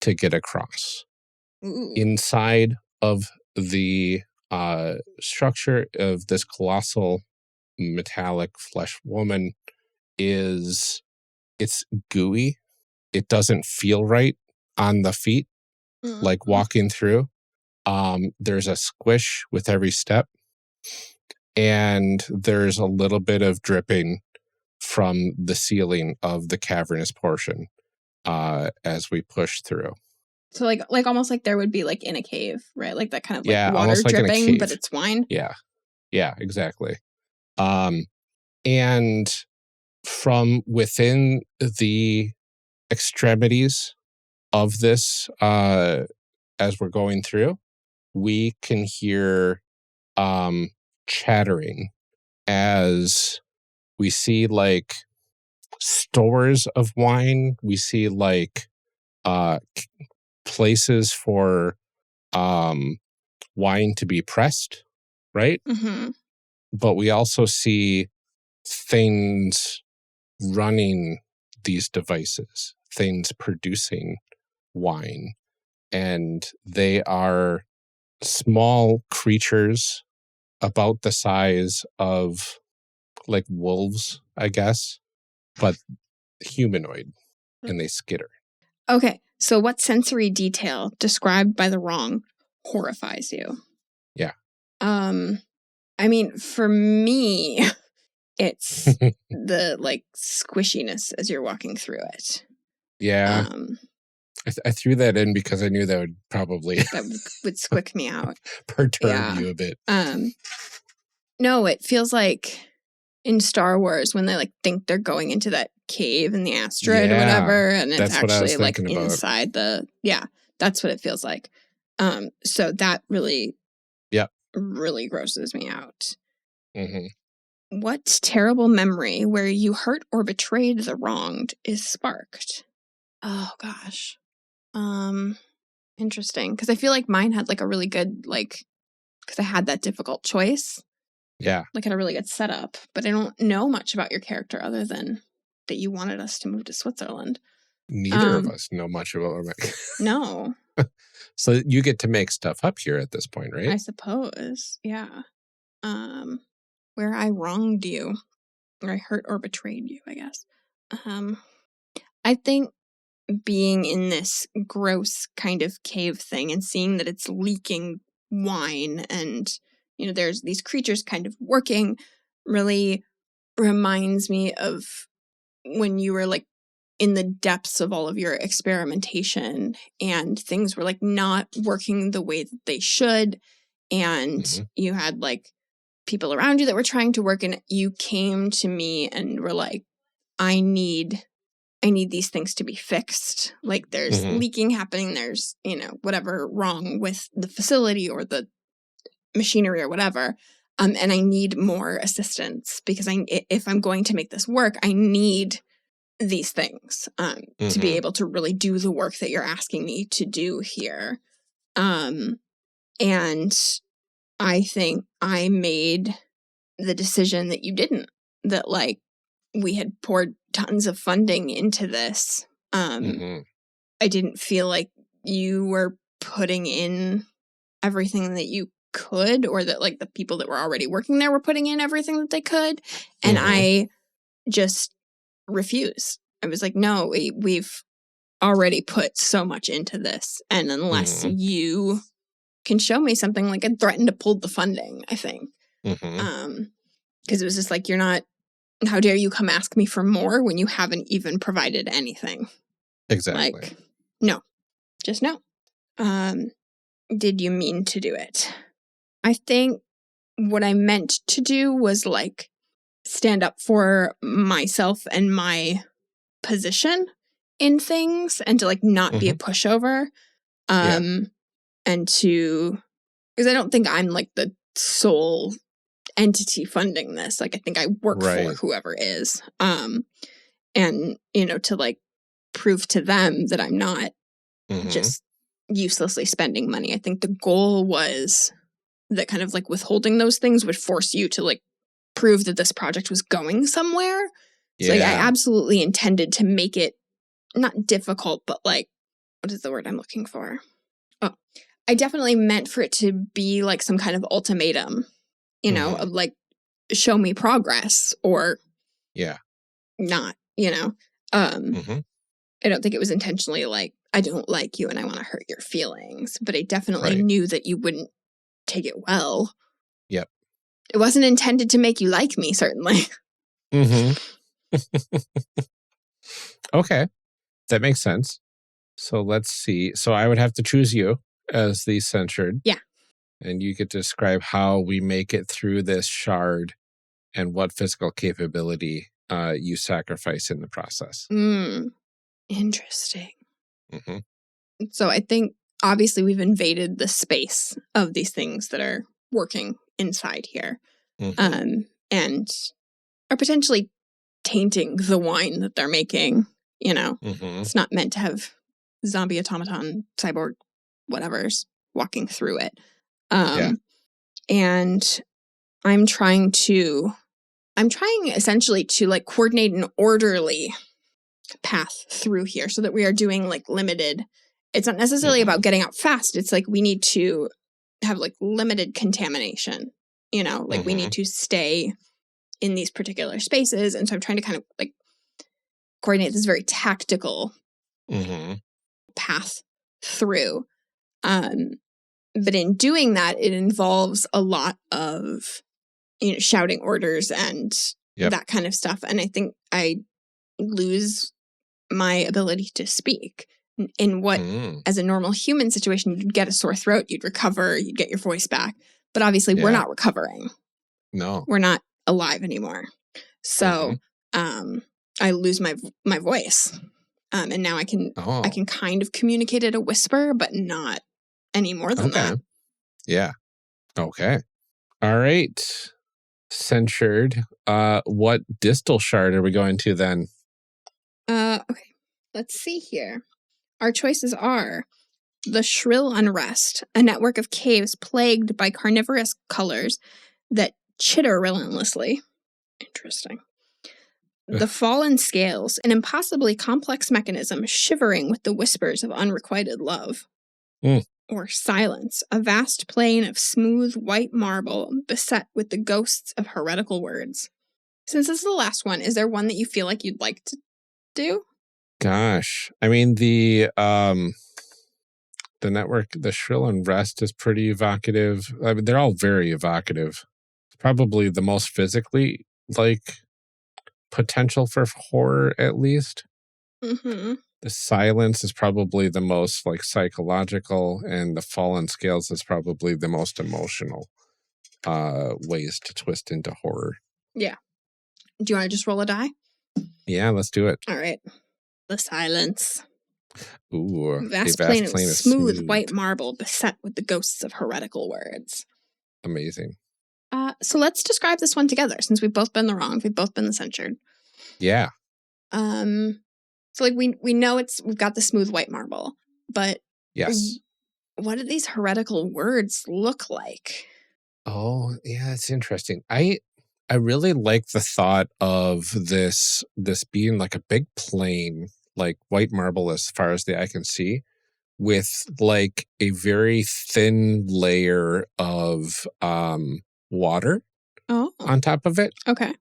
A: to get across. Inside of the structure of this colossal metallic flesh woman it's gooey. It doesn't feel right on the feet, like walking through. There's a squish with every step, and there's a little bit of dripping from the ceiling of the cavernous portion as we push through.
B: So like almost like there would be like in a cave, right? Like that kind of like water
A: almost like in a
B: dripping,
A: cave.
B: but it's wine.
A: Yeah, exactly. And from within the extremities of this, as we're going through, we can hear chattering as we see like stores of wine. We see like places for wine to be pressed, right? But we also see things running these devices, things producing wine. And they are small creatures about the size of like wolves, I guess, but humanoid, and they skitter.
B: Okay, so what sensory detail described by the wrong horrifies you?
A: Yeah.
B: I mean, for me, it's the like squishiness as you're walking through it.
A: Yeah. I threw that in because I knew that would probably
B: would squick me out,
A: perturb you a bit.
B: No, it feels like in Star Wars when they like think they're going into that cave in the asteroid or whatever, and it's actually like inside that's what it feels like. So that really grosses me out. What terrible memory where you hurt or betrayed the wronged is sparked? Oh gosh. Interesting, because I feel like mine had like a really good because I had that difficult choice.
A: Yeah.
B: Like had a really good setup, but I don't know much about your character other than that you wanted us to move to Switzerland.
A: Neither of us know much about
B: No.
A: So you get to make stuff up here at this point, right?
B: I suppose. Yeah. Where I wronged you, or I hurt or betrayed you, I guess. I think being in this gross kind of cave thing and seeing that it's leaking wine and, you know, there's these creatures kind of working really reminds me of when you were like in the depths of all of your experimentation and things were like not working the way that they should. And you had like people around you that were trying to work, and you came to me and were like, I need these things to be fixed. Like there's leaking happening. There's, you know, whatever wrong with the facility or the machinery or whatever. And I need more assistance because if I'm going to make this work, I need these things to be able to really do the work that you're asking me to do here. And I think I made the decision that you didn't, that like we had poured tons of funding into this. I didn't feel like you were putting in everything that you could, or that like the people that were already working there were putting in everything that they could. And I just refused. I was like, no, we've already put so much into this. And unless you can show me something, like I threatened to pull the funding, I think. Because it was just like, how dare you come ask me for more when you haven't even provided anything?
A: Exactly.
B: Like, no, just no. did you mean to do it? I think what I meant to do was like stand up for myself and my position in things and to like not be a pushover. And to, because I don't think I'm like the sole entity funding this. Like I think I work for whoever is. And, you know, to like prove to them that I'm not just uselessly spending money. I think the goal was that kind of like withholding those things would force you to like prove that this project was going somewhere. So like I absolutely intended to make it not difficult, but like, what is the word I'm looking for? Oh, I definitely meant for it to be like some kind of ultimatum, you know, of like, show me progress or not, you know. I don't think it was intentionally like, I don't like you and I want to hurt your feelings, but I definitely knew that you wouldn't take it well.
A: Yep.
B: It wasn't intended to make you like me, certainly.
A: Okay. That makes sense. So let's see. So I would have to choose you as the censured.
B: Yeah.
A: And you get to describe how we make it through this shard and what physical capability you sacrifice in the process.
B: Interesting. So I think obviously we've invaded the space of these things that are working inside here and are potentially tainting the wine that they're making. You know, it's not meant to have zombie automaton, cyborg, whatever's walking through it. And I'm trying essentially to like coordinate an orderly path through here so that we are doing like limited. It's not necessarily about getting out fast. It's like we need to have like limited contamination, you know, like we need to stay in these particular spaces. And so I'm trying to kind of like coordinate this very tactical path through. But in doing that, it involves a lot of, you know, shouting orders and that kind of stuff. And I think I lose my ability to speak in what, as a normal human situation, you'd get a sore throat, you'd recover, you'd get your voice back. But obviously we're not recovering.
A: No.
B: We're not alive anymore. So I lose my voice. And now I can kind of communicate at a whisper, but not any more than that.
A: Yeah. Okay. All right. Censured. What distal shard are we going to then?
B: Okay. Let's see here. Our choices are the Shrill Unrest, a network of caves plagued by carnivorous colors that chitter relentlessly. Interesting. The Fallen Scales, an impossibly complex mechanism shivering with the whispers of unrequited love. Or Silence, a vast plain of smooth white marble beset with the ghosts of heretical words. Since this is the last one, is there one that you feel like you'd like to do?
A: Gosh, I mean the network, the Shrill Unrest is pretty evocative. I mean, they're all very evocative. Probably the most physically like potential for horror, at least. The Silence is probably the most like psychological, and the Fallen Scales is probably the most emotional ways to twist into horror. Yeah.
B: Do you want to just roll a die?
A: Yeah, let's do it.
B: All right. The Silence.
A: Ooh,
B: vast plain of smooth white marble beset with the ghosts of heretical words.
A: Amazing.
B: So let's describe this one together, since we've both been the wrong, we've both been the censured.
A: Yeah.
B: So like we know we've got the smooth white marble, but
A: yes,
B: what do these heretical words look like?
A: Oh, yeah, it's interesting. I really like the thought of this being like a big plain, like white marble as far as the eye can see, with like a very thin layer of water on top of it.
B: Okay.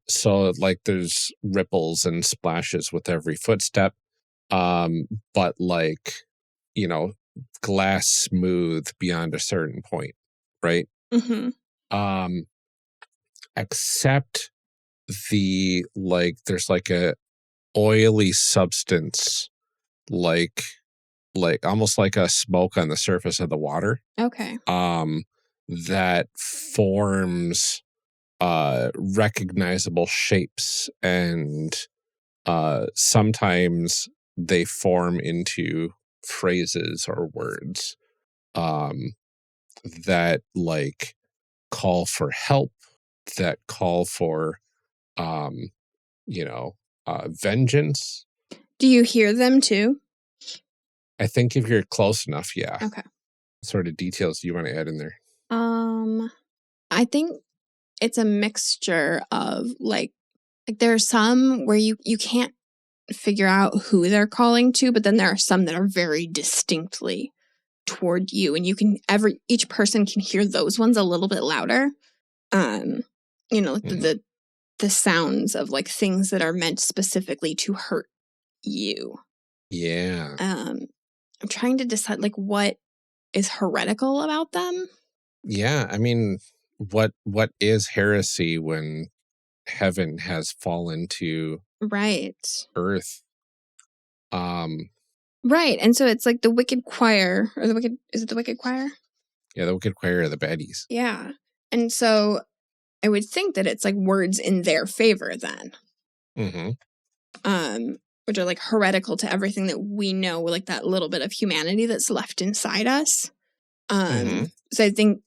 A: So like there's ripples and splashes with every footstep. But like, you know, glass smooth beyond a certain point, right? Except there's like a oily substance like like almost like a smoke on the surface of the water.
B: Okay.
A: That forms recognizable shapes, and sometimes they form into phrases or words that like call for help, that call for vengeance.
B: Do you hear them too?
A: I think if you're close enough, yeah.
B: Okay.
A: What sort of details do you want to add in there?
B: I think it's a mixture of like there are some where you can't figure out who they're calling to, but then there are some that are very distinctly toward you, and each person can hear those ones a little bit louder. The sounds of like things that are meant specifically to hurt you.
A: Yeah.
B: I'm trying to decide like what is heretical about them.
A: Yeah, I mean, what is heresy when heaven has fallen to earth?
B: Right, and so it's like the wicked choir, or is it the wicked choir?
A: Yeah, the wicked choir are the baddies.
B: Yeah, and so I would think that it's like words in their favor then.
A: Mm-hmm.
B: Which are like heretical to everything that we know, like that little bit of humanity that's left inside us. So I think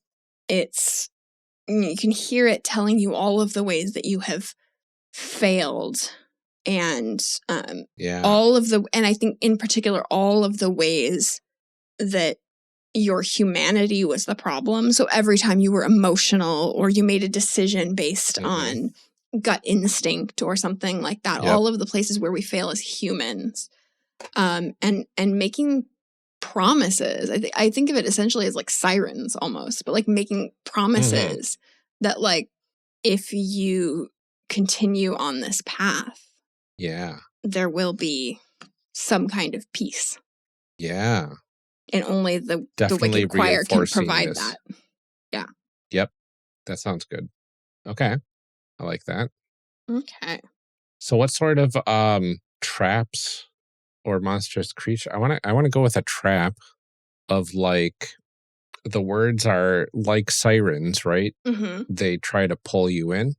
B: you can hear it telling you all of the ways that you have failed, and all of the, and I think in particular all of the ways that your humanity was the problem. So every time you were emotional or you made a decision based on gut instinct or something like that, all of the places where we fail as humans, and making promises. I think of it essentially as like sirens almost, but like making promises that like if you continue on this path, there will be some kind of peace.
A: Yeah.
B: And only the wicked choir can provide that. Yeah.
A: Yep. That sounds good. Okay. I like that.
B: Okay.
A: So what sort of traps or monstrous creature? I want to go with a trap of like the words are like sirens, right? They try to pull you in,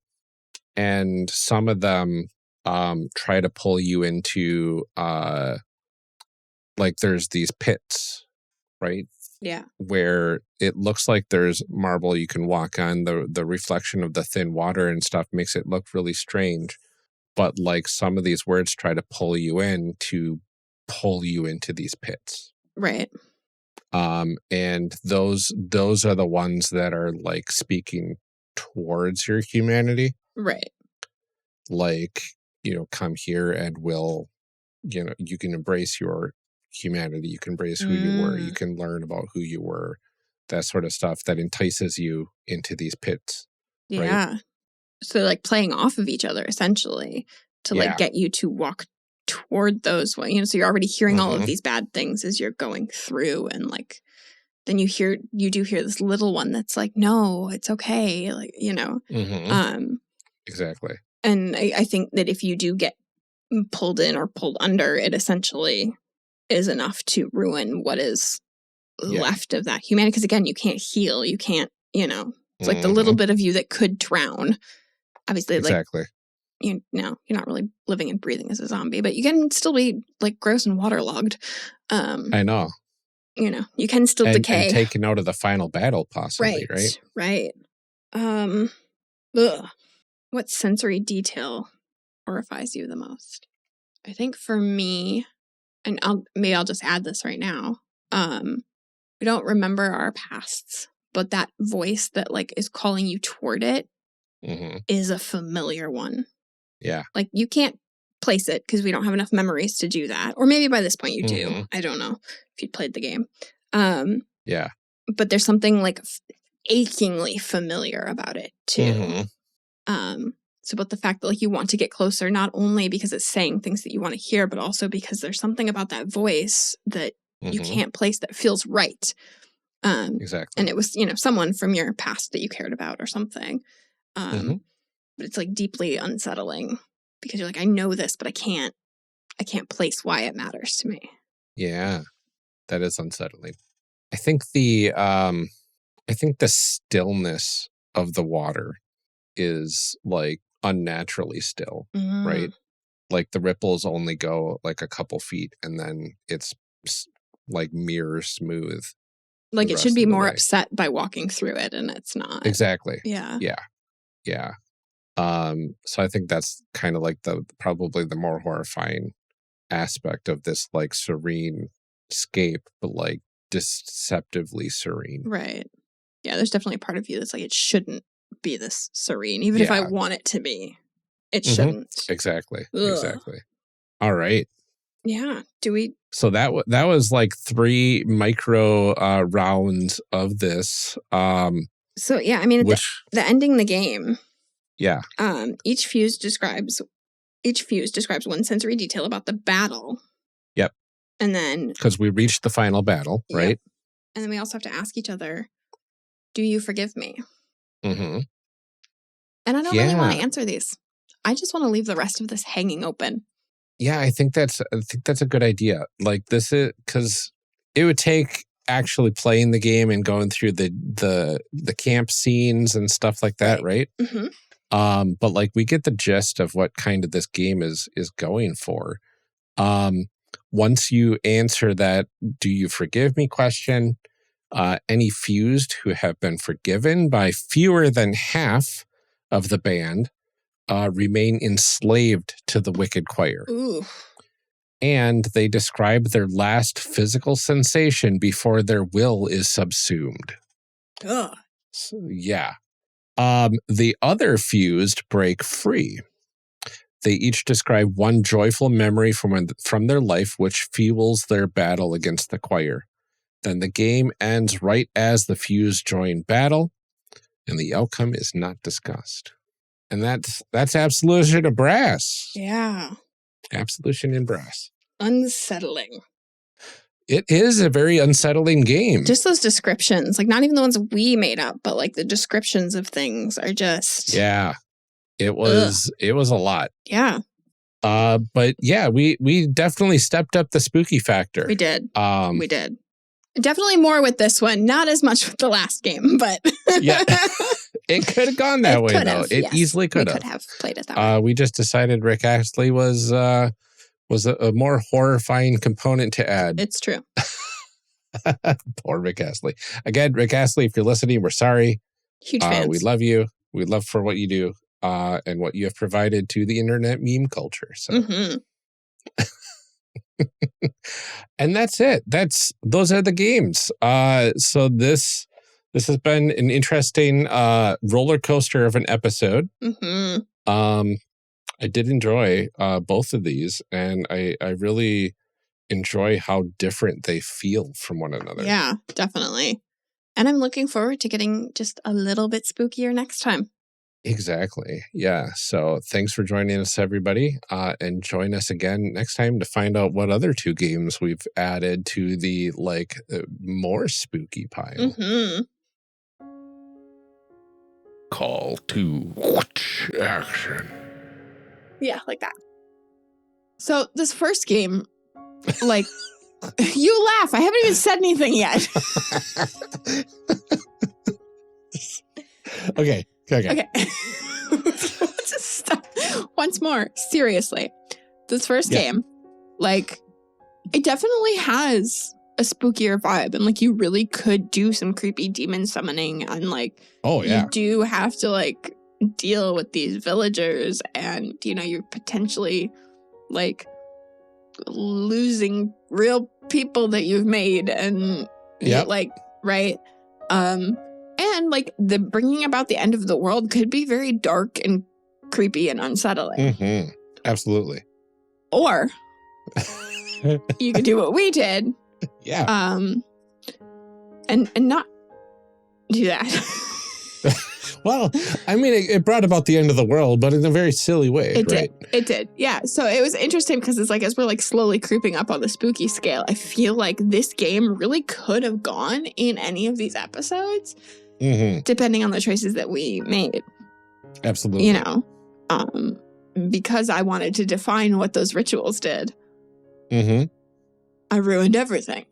A: and some of them try to pull you into like there's these pits, right?
B: Yeah.
A: Where it looks like there's marble you can walk on. The reflection of the thin water and stuff makes it look really strange. But like some of these words try to pull you into these pits.
B: Right.
A: And those are the ones that are like speaking towards your humanity.
B: Right.
A: Like, come here and you can embrace your humanity. You can embrace who you were. You can learn about who you were. That sort of stuff that entices you into these pits.
B: Yeah. Right? So like playing off of each other essentially to like get you to walk toward those ones. So you're already hearing all of these bad things as you're going through, and like then you do hear this little one that's like, no, it's okay. Like,
A: exactly.
B: And I think that if you do get pulled in or pulled under, it essentially is enough to ruin what is left of that humanity. Because again, you can't heal. You can't, it's like the little bit of you that could drown. Obviously,
A: exactly.
B: You're not really living and breathing as a zombie, but you can still be like gross and waterlogged.
A: I know.
B: You can still decay.
A: And taken out of the final battle, possibly, right?
B: Right. What sensory detail horrifies you the most? I think for me, and I'll just add this right now. We don't remember our pasts, but that voice that like is calling you toward it is a familiar one.
A: Yeah.
B: Like you can't place it because we don't have enough memories to do that. Or maybe by this point you do. I don't know if you'd played the game.
A: Yeah.
B: But there's something like achingly familiar about it too. So but the fact that like you want to get closer, not only because it's saying things that you want to hear, but also because there's something about that voice that you can't place that feels right.
A: Exactly.
B: And it was, someone from your past that you cared about or something. But it's like deeply unsettling because you're like, I know this, but I can't place why it matters to me.
A: Yeah. That is unsettling. I think the stillness of the water is like unnaturally still, right? Like the ripples only go like a couple feet and then it's like mirror smooth.
B: Like it should be more upset by walking through it and it's not.
A: Exactly.
B: Yeah.
A: So I think that's kind of like probably the more horrifying aspect of this like serene scape, but like deceptively serene.
B: Right. Yeah, there's definitely a part of you that's like, it shouldn't be this serene. Even if I want it to be, it shouldn't.
A: Exactly. Exactly. All right.
B: Yeah.
A: So that was like 3 micro rounds of this.
B: So yeah, I mean, the ending the game.
A: Yeah.
B: Each fuse describes one sensory detail about the battle.
A: Yep.
B: And then
A: because we reached the final battle, right?
B: Yep. And then we also have to ask each other, "Do you forgive me?"
A: Mm-hmm.
B: And I don't really want to answer these. I just want to leave the rest of this hanging open.
A: Yeah, I think that's a good idea. Like this is because it would take actually playing the game and going through the camp scenes and stuff like that, right?
B: Mm-hmm.
A: But like we get the gist of what kind of this game is going for. Once you answer that "do you forgive me" question, any fused who have been forgiven by fewer than half of the band remain enslaved to the wicked choir.
B: Ooh.
A: And they describe their last physical sensation before their will is subsumed.
B: Ugh.
A: So, yeah. The other fused break free. They each describe one joyful memory from their life which fuels their battle against the choir. Then the game ends right as the fused join battle, and the outcome is not discussed. And that's Absolution in Brass.
B: Yeah.
A: Absolution in Brass.
B: Unsettling.
A: It is a very unsettling game.
B: Just those descriptions, like not even the ones we made up, but like the descriptions of things are just.
A: Yeah. It was a lot.
B: Yeah.
A: But yeah, we definitely stepped up the spooky factor.
B: We did. We did. Definitely more with this one. Not as much with the last game, but
A: yeah, it could have gone that way though. It easily could have.
B: We could have played it that way.
A: We just decided Rick Astley was a more horrifying component to add.
B: It's true.
A: Poor Rick Astley. Again, Rick Astley, if you're listening, we're sorry.
B: Huge fans.
A: We love you. We love for what you do and what you have provided to the internet meme culture. So.
B: Mm-hmm.
A: And that's it. Those are the games. So this has been an interesting roller coaster of an episode.
B: Mm-hmm.
A: I did enjoy both of these, and I really enjoy how different they feel from one another.
B: Yeah, definitely. And I'm looking forward to getting just a little bit spookier next time.
A: Exactly. Yeah. So thanks for joining us, everybody. And join us again next time to find out what other 2 games we've added to the more spooky pile.
B: Mm-hmm.
A: Call to action.
B: Yeah, like that. So this first game, like, you laugh. I haven't even said anything yet. Okay. Let's just stop. Once more, seriously. This first game, like, it definitely has a spookier vibe. And, like, you really could do some creepy demon summoning. And, like, you do have to, like, deal with these villagers. And, you know, you're potentially, like, losing real people that you've made. And, like, right? And, like, the bringing about the end of the world could be very dark and creepy and unsettling.
A: Mm-hmm. Absolutely.
B: Or you could do what we did.
A: Yeah.
B: And not do that.
A: Well, I mean, it brought about the end of the world, but in a very silly way.
B: It did. Yeah. So it was interesting because it's like, as we're like slowly creeping up on the spooky scale, I feel like this game really could have gone in any of these episodes, depending on the choices that we made.
A: Absolutely.
B: You know, because I wanted to define what those rituals did. I ruined everything.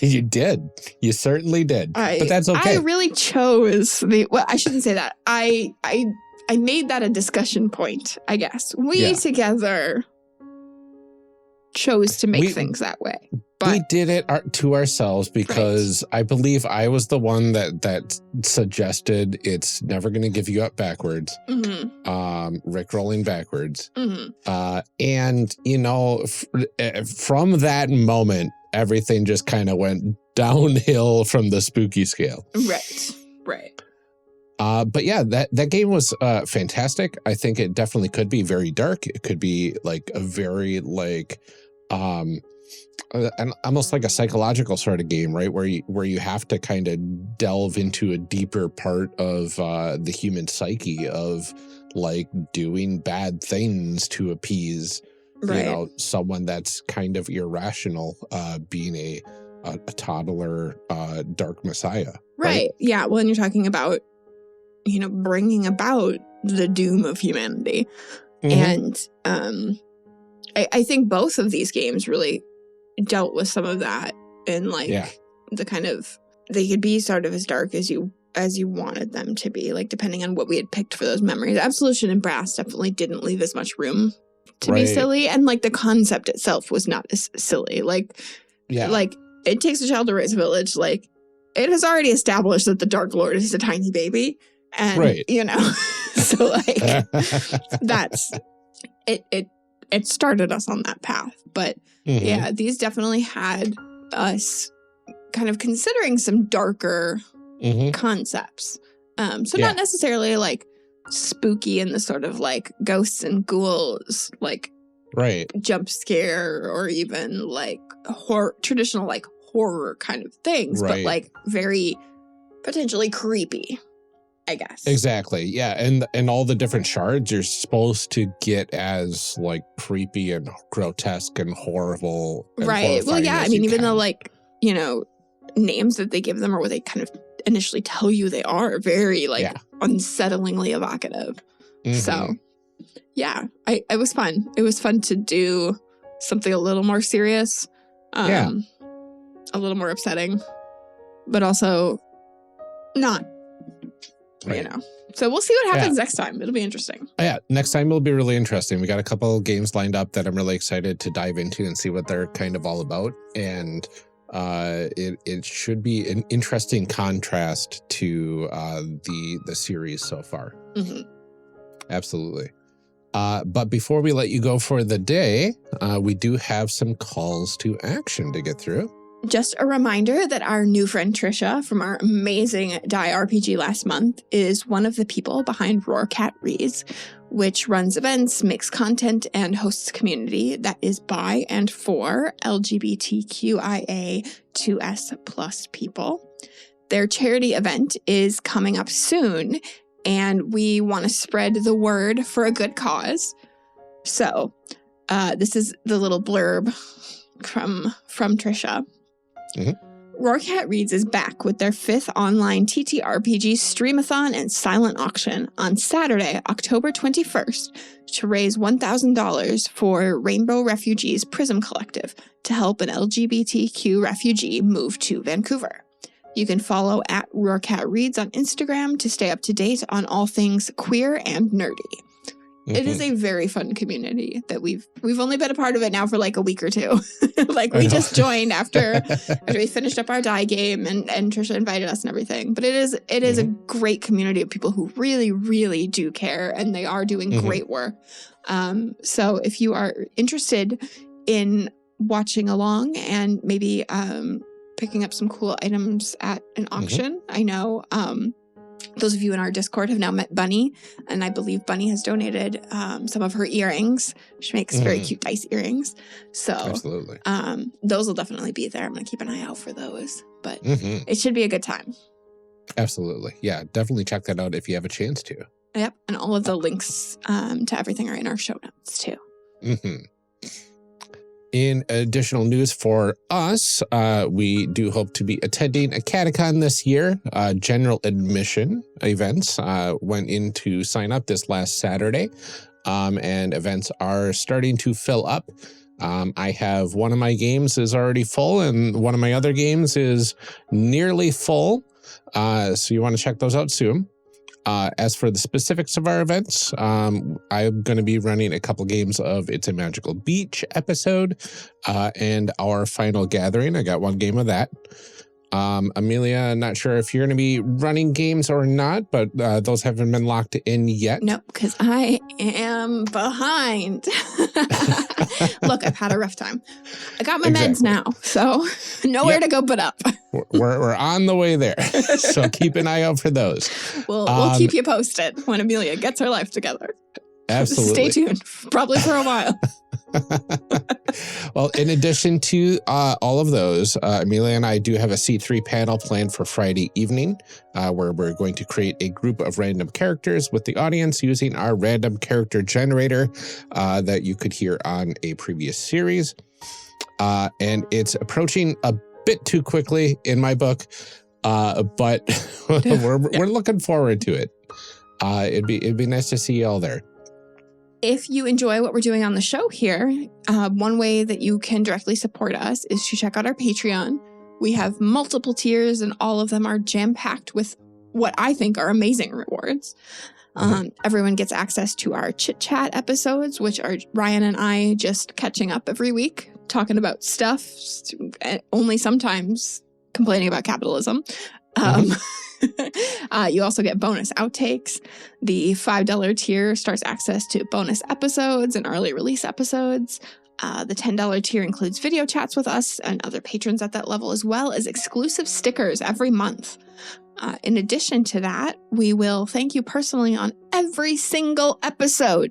A: You did. You certainly did. But that's okay.
B: I really chose well, I shouldn't say that. I made that a discussion point, I guess. We together chose to make things that way. But
A: we did it to ourselves because I believe I was the one that suggested it's never going to give you up backwards. Rickrolling backwards. And, you know, from that moment, everything just kind of went downhill from the spooky scale.
B: Right.
A: But yeah, that game was fantastic. I think it definitely could be very dark. It could be like a very like almost like a psychological sort of game, right? Where you have to kind of delve into a deeper part of the human psyche of like doing bad things to appease, you know, someone that's kind of irrational, being a toddler, dark messiah.
B: Right. Yeah. Well, and you're talking about, you know, bringing about the doom of humanity. And I think both of these games really dealt with some of that, and like the kind of, they could be sort of as dark as you wanted them to be, like depending on what we had picked for those memories. Absolution in Brass definitely didn't leave as much room to be silly, and like the concept itself was not as silly. Like it takes a child to raise a village. Like it has already established that the Dark Lord is a tiny baby, and you know, so like that's it. It started us on that path, but yeah, these definitely had us kind of considering some darker concepts. So not necessarily like spooky in the sort of like ghosts and ghouls, like jump scare, or even like traditional like horror kind of things, but like very potentially creepy, I guess.
A: Exactly. Yeah. And all the different shards you're supposed to get as like creepy and grotesque and horrible. And
B: well, yeah. I mean, even though like, you know, names that they give them or what they kind of initially tell you they are very like unsettlingly evocative. So yeah, it was fun. It was fun to do something a little more serious, a little more upsetting, but also not. You know, so we'll see what happens next time. It'll be interesting.
A: Yeah, next time it'll be really interesting. We got a couple games lined up that I'm really excited to dive into and see what they're kind of all about. And it should be an interesting contrast to the series so far. Absolutely. But before we let you go for the day, we do have some calls to action to get through.
B: Just a reminder that our new friend Trisha from our amazing Die RPG last month is one of the people behind Raze, which runs events, makes content, and hosts a community that is by and for LGBTQIA2S+ people. Their charity event is coming up soon, and we want to spread the word for a good cause. So this is the little blurb from Trisha. Roarcat Reads is back with their 5th online TTRPG Streamathon and silent auction on Saturday, October 21st, to raise $1,000 for Rainbow Refugees Prism Collective to help an LGBTQ refugee move to Vancouver. You can follow at Roarcat Reads on Instagram to stay up to date on all things queer and nerdy. It is a very fun community that we've only been a part of it now for like a week or two. Like we just joined after we finished up our die game, and Trisha invited us and everything. But it is a great community of people who really, really do care, and they are doing great work. So if you are interested in watching along and maybe picking up some cool items at an auction, I know those of you in our Discord have now met Bunny, and I believe Bunny has donated some of her earrings. She makes very cute dice earrings. So
A: absolutely.
B: Those will definitely be there. I'm going to keep an eye out for those, but it should be a good time.
A: Absolutely. Yeah, definitely check that out if you have a chance to.
B: Yep. And all of the links to everything are in our show notes too.
A: In additional news for us, we do hope to be attending AcadeCon this year. General admission events went in to sign up this last Saturday, and events are starting to fill up. I have one of my games is already full and one of my other games is nearly full. So you want to check those out soon. As for the specifics of our events, I'm going to be running a couple games of It's a Magical Beach episode and our final gathering. I got one game of that. Amelia, not sure if you're going to be running games or not, but those haven't been locked in yet.
B: Nope, because I am behind. Look, I've had a rough time. I got my meds now, so nowhere to go but up.
A: We're on the way there, so keep an eye out for those.
B: We'll keep you posted when Amelia gets her life together.
A: Absolutely.
B: Stay tuned, probably for a while.
A: Well, in addition to all of those, Amelia and I do have a C3 panel planned for Friday evening, where we're going to create a group of random characters with the audience using our random character generator that you could hear on a previous series. And it's approaching a bit too quickly in my book, but we're looking forward to it. It'd be nice to see you all there.
B: If you enjoy what we're doing on the show here, one way that you can directly support us is to check out our Patreon. We have multiple tiers and all of them are jam-packed with what I think are amazing rewards. Everyone gets access to our chit-chat episodes, which are Ryan and I just catching up every week, talking about stuff, only sometimes complaining about capitalism. You also get bonus outtakes. The $5 tier starts access to bonus episodes and early release episodes. The $10 tier includes video chats with us and other patrons at that level, as well as exclusive stickers every month. In addition to that, we will thank you personally on every single episode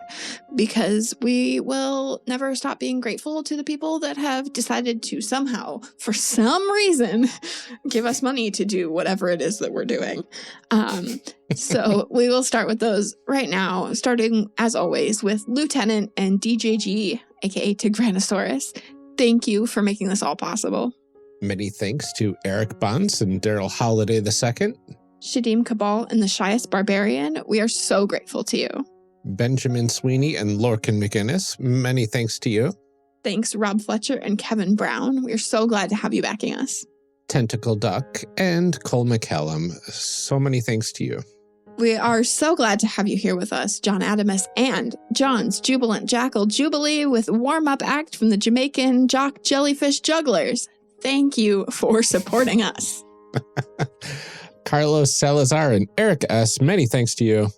B: because we will never stop being grateful to the people that have decided to somehow, for some reason, give us money to do whatever it is that we're doing. So we will start with those right now, starting as always with Lieutenant and DJG, aka Tigranosaurus. Thank you for making this all possible.
A: Many thanks to Eric Bonds and Daryl Holiday II.
B: Shadim Cabal and the Shyest Barbarian, we are so grateful to you.
A: Benjamin Sweeney and Lorcan McGinnis, many thanks to you.
B: Thanks Rob Fletcher and Kevin Brown. We are so glad to have you backing us.
A: Tentacle Duck and Cole McCallum, so many thanks to you.
B: We are so glad to have you here with us, John Adamus and John's Jubilant Jackal Jubilee with warm-up act from the Jamaican Jock Jellyfish Jugglers. Thank you for supporting us.
A: Carlos Salazar and Eric S., many thanks to you.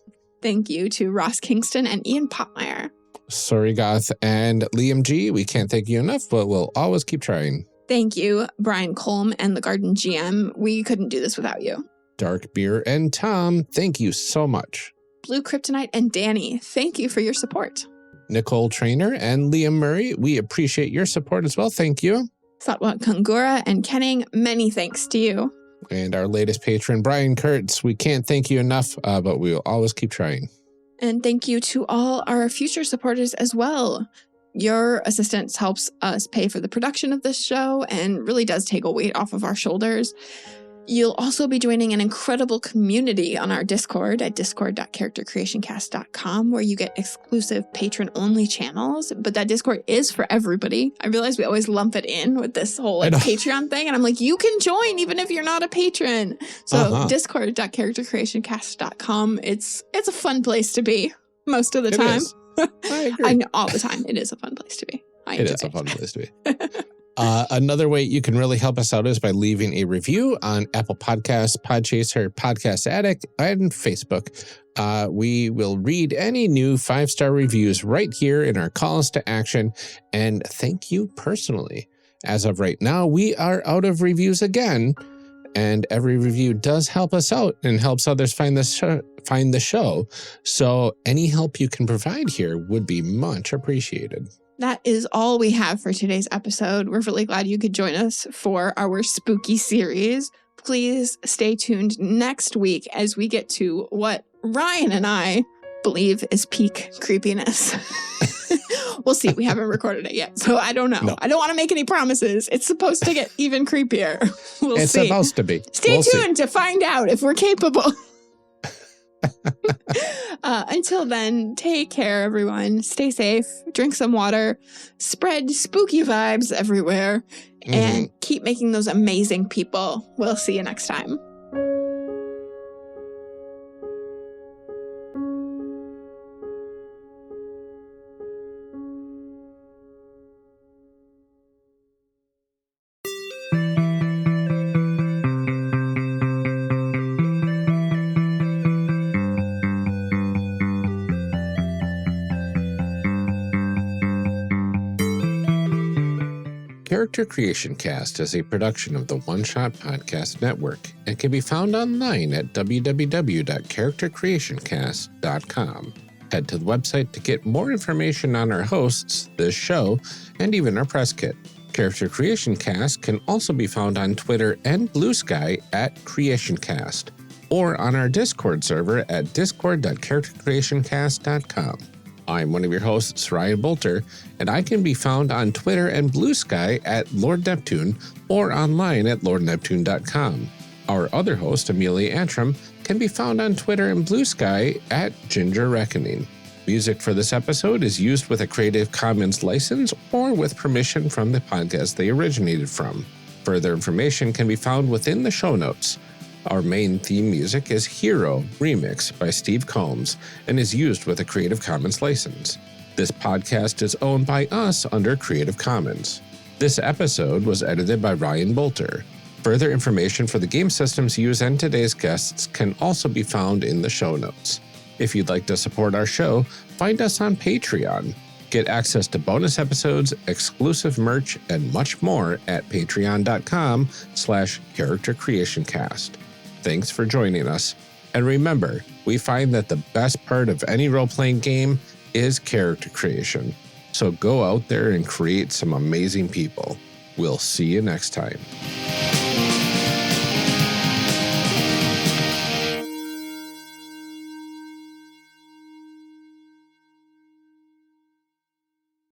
B: Thank you to Ross Kingston and Ian Popmeyer.
A: Sorry Goth and Liam G., we can't thank you enough, but we'll always keep trying.
B: Thank you, Brian Colm and the Garden GM. We couldn't do this without you.
A: Dark Beer and Tom, thank you so much.
B: Blue Kryptonite and Danny, thank you for your support.
A: Nicole Trainer and Liam Murray, we appreciate your support as well, thank you.
B: Satwat Kangura and Kenning, many thanks to you.
A: And our latest patron, Brian Kurtz, we can't thank you enough, but we will always keep trying.
B: And thank you to all our future supporters as well. Your assistance helps us pay for the production of this show and really does take a weight off of our shoulders. You'll also be joining an incredible community on our Discord at discord.charactercreationcast.com, where you get exclusive patron-only channels. But that Discord is for everybody. I realize we always lump it in with this whole Patreon thing. And I'm like, you can join even if you're not a patron. So discord.charactercreationcast.com. It's a fun place to be most of the time.
A: I agree.
B: I know, all the time. It is a fun place to be.
A: It is a fun place to be. Another way you can really help us out is by leaving a review on Apple Podcasts, Podchaser, Podcast Addict, and Facebook. We will read any new 5-star reviews right here in our calls to action, and thank you personally. As of right now, we are out of reviews again, and every review does help us out and helps others find the show. So any help you can provide here would be much appreciated.
B: That is all we have for today's episode. We're really glad you could join us for our spooky series. Please stay tuned next week as we get to what Ryan and I believe is peak creepiness. We'll see. We haven't recorded it yet, so I don't know. No. I don't want to make any promises. It's supposed to get even creepier.
A: It's
B: see.
A: Supposed to be.
B: Stay tuned to find out if we're capable. Until then, take care, everyone. Stay safe, drink some water, spread spooky vibes everywhere, and keep making those amazing people. We'll see you next time.
A: Character Creation Cast is a production of the One Shot Podcast Network and can be found online at www.charactercreationcast.com. Head to the website to get more information on our hosts, this show, and even our press kit. Character Creation Cast can also be found on Twitter and Blue Sky at CreationCast, or on our Discord server at discord.charactercreationcast.com. I'm one of your hosts, Ryan Bolter, and I can be found on Twitter and Blue Sky at Lord Neptune or online at lordneptune.com. Our other host, Amelia and Ryan, can be found on Twitter and Blue Sky at Ginger Reckoning. Music for this episode is used with a Creative Commons license or with permission from the podcast they originated from. Further information can be found within the show notes. Our main theme music is Hero Remix by Steve Combs and is used with a Creative Commons license. This podcast is owned by us under Creative Commons. This episode was edited by Ryan Bolter. Further information for the game systems used and today's guests can also be found in the show notes. If you'd like to support our show, find us on Patreon. Get access to bonus episodes, exclusive merch, and much more at patreon.com/charactercreationcast. Thanks for joining us. And remember, we find that the best part of any role-playing game is character creation. So go out there and create some amazing people. We'll see you next time.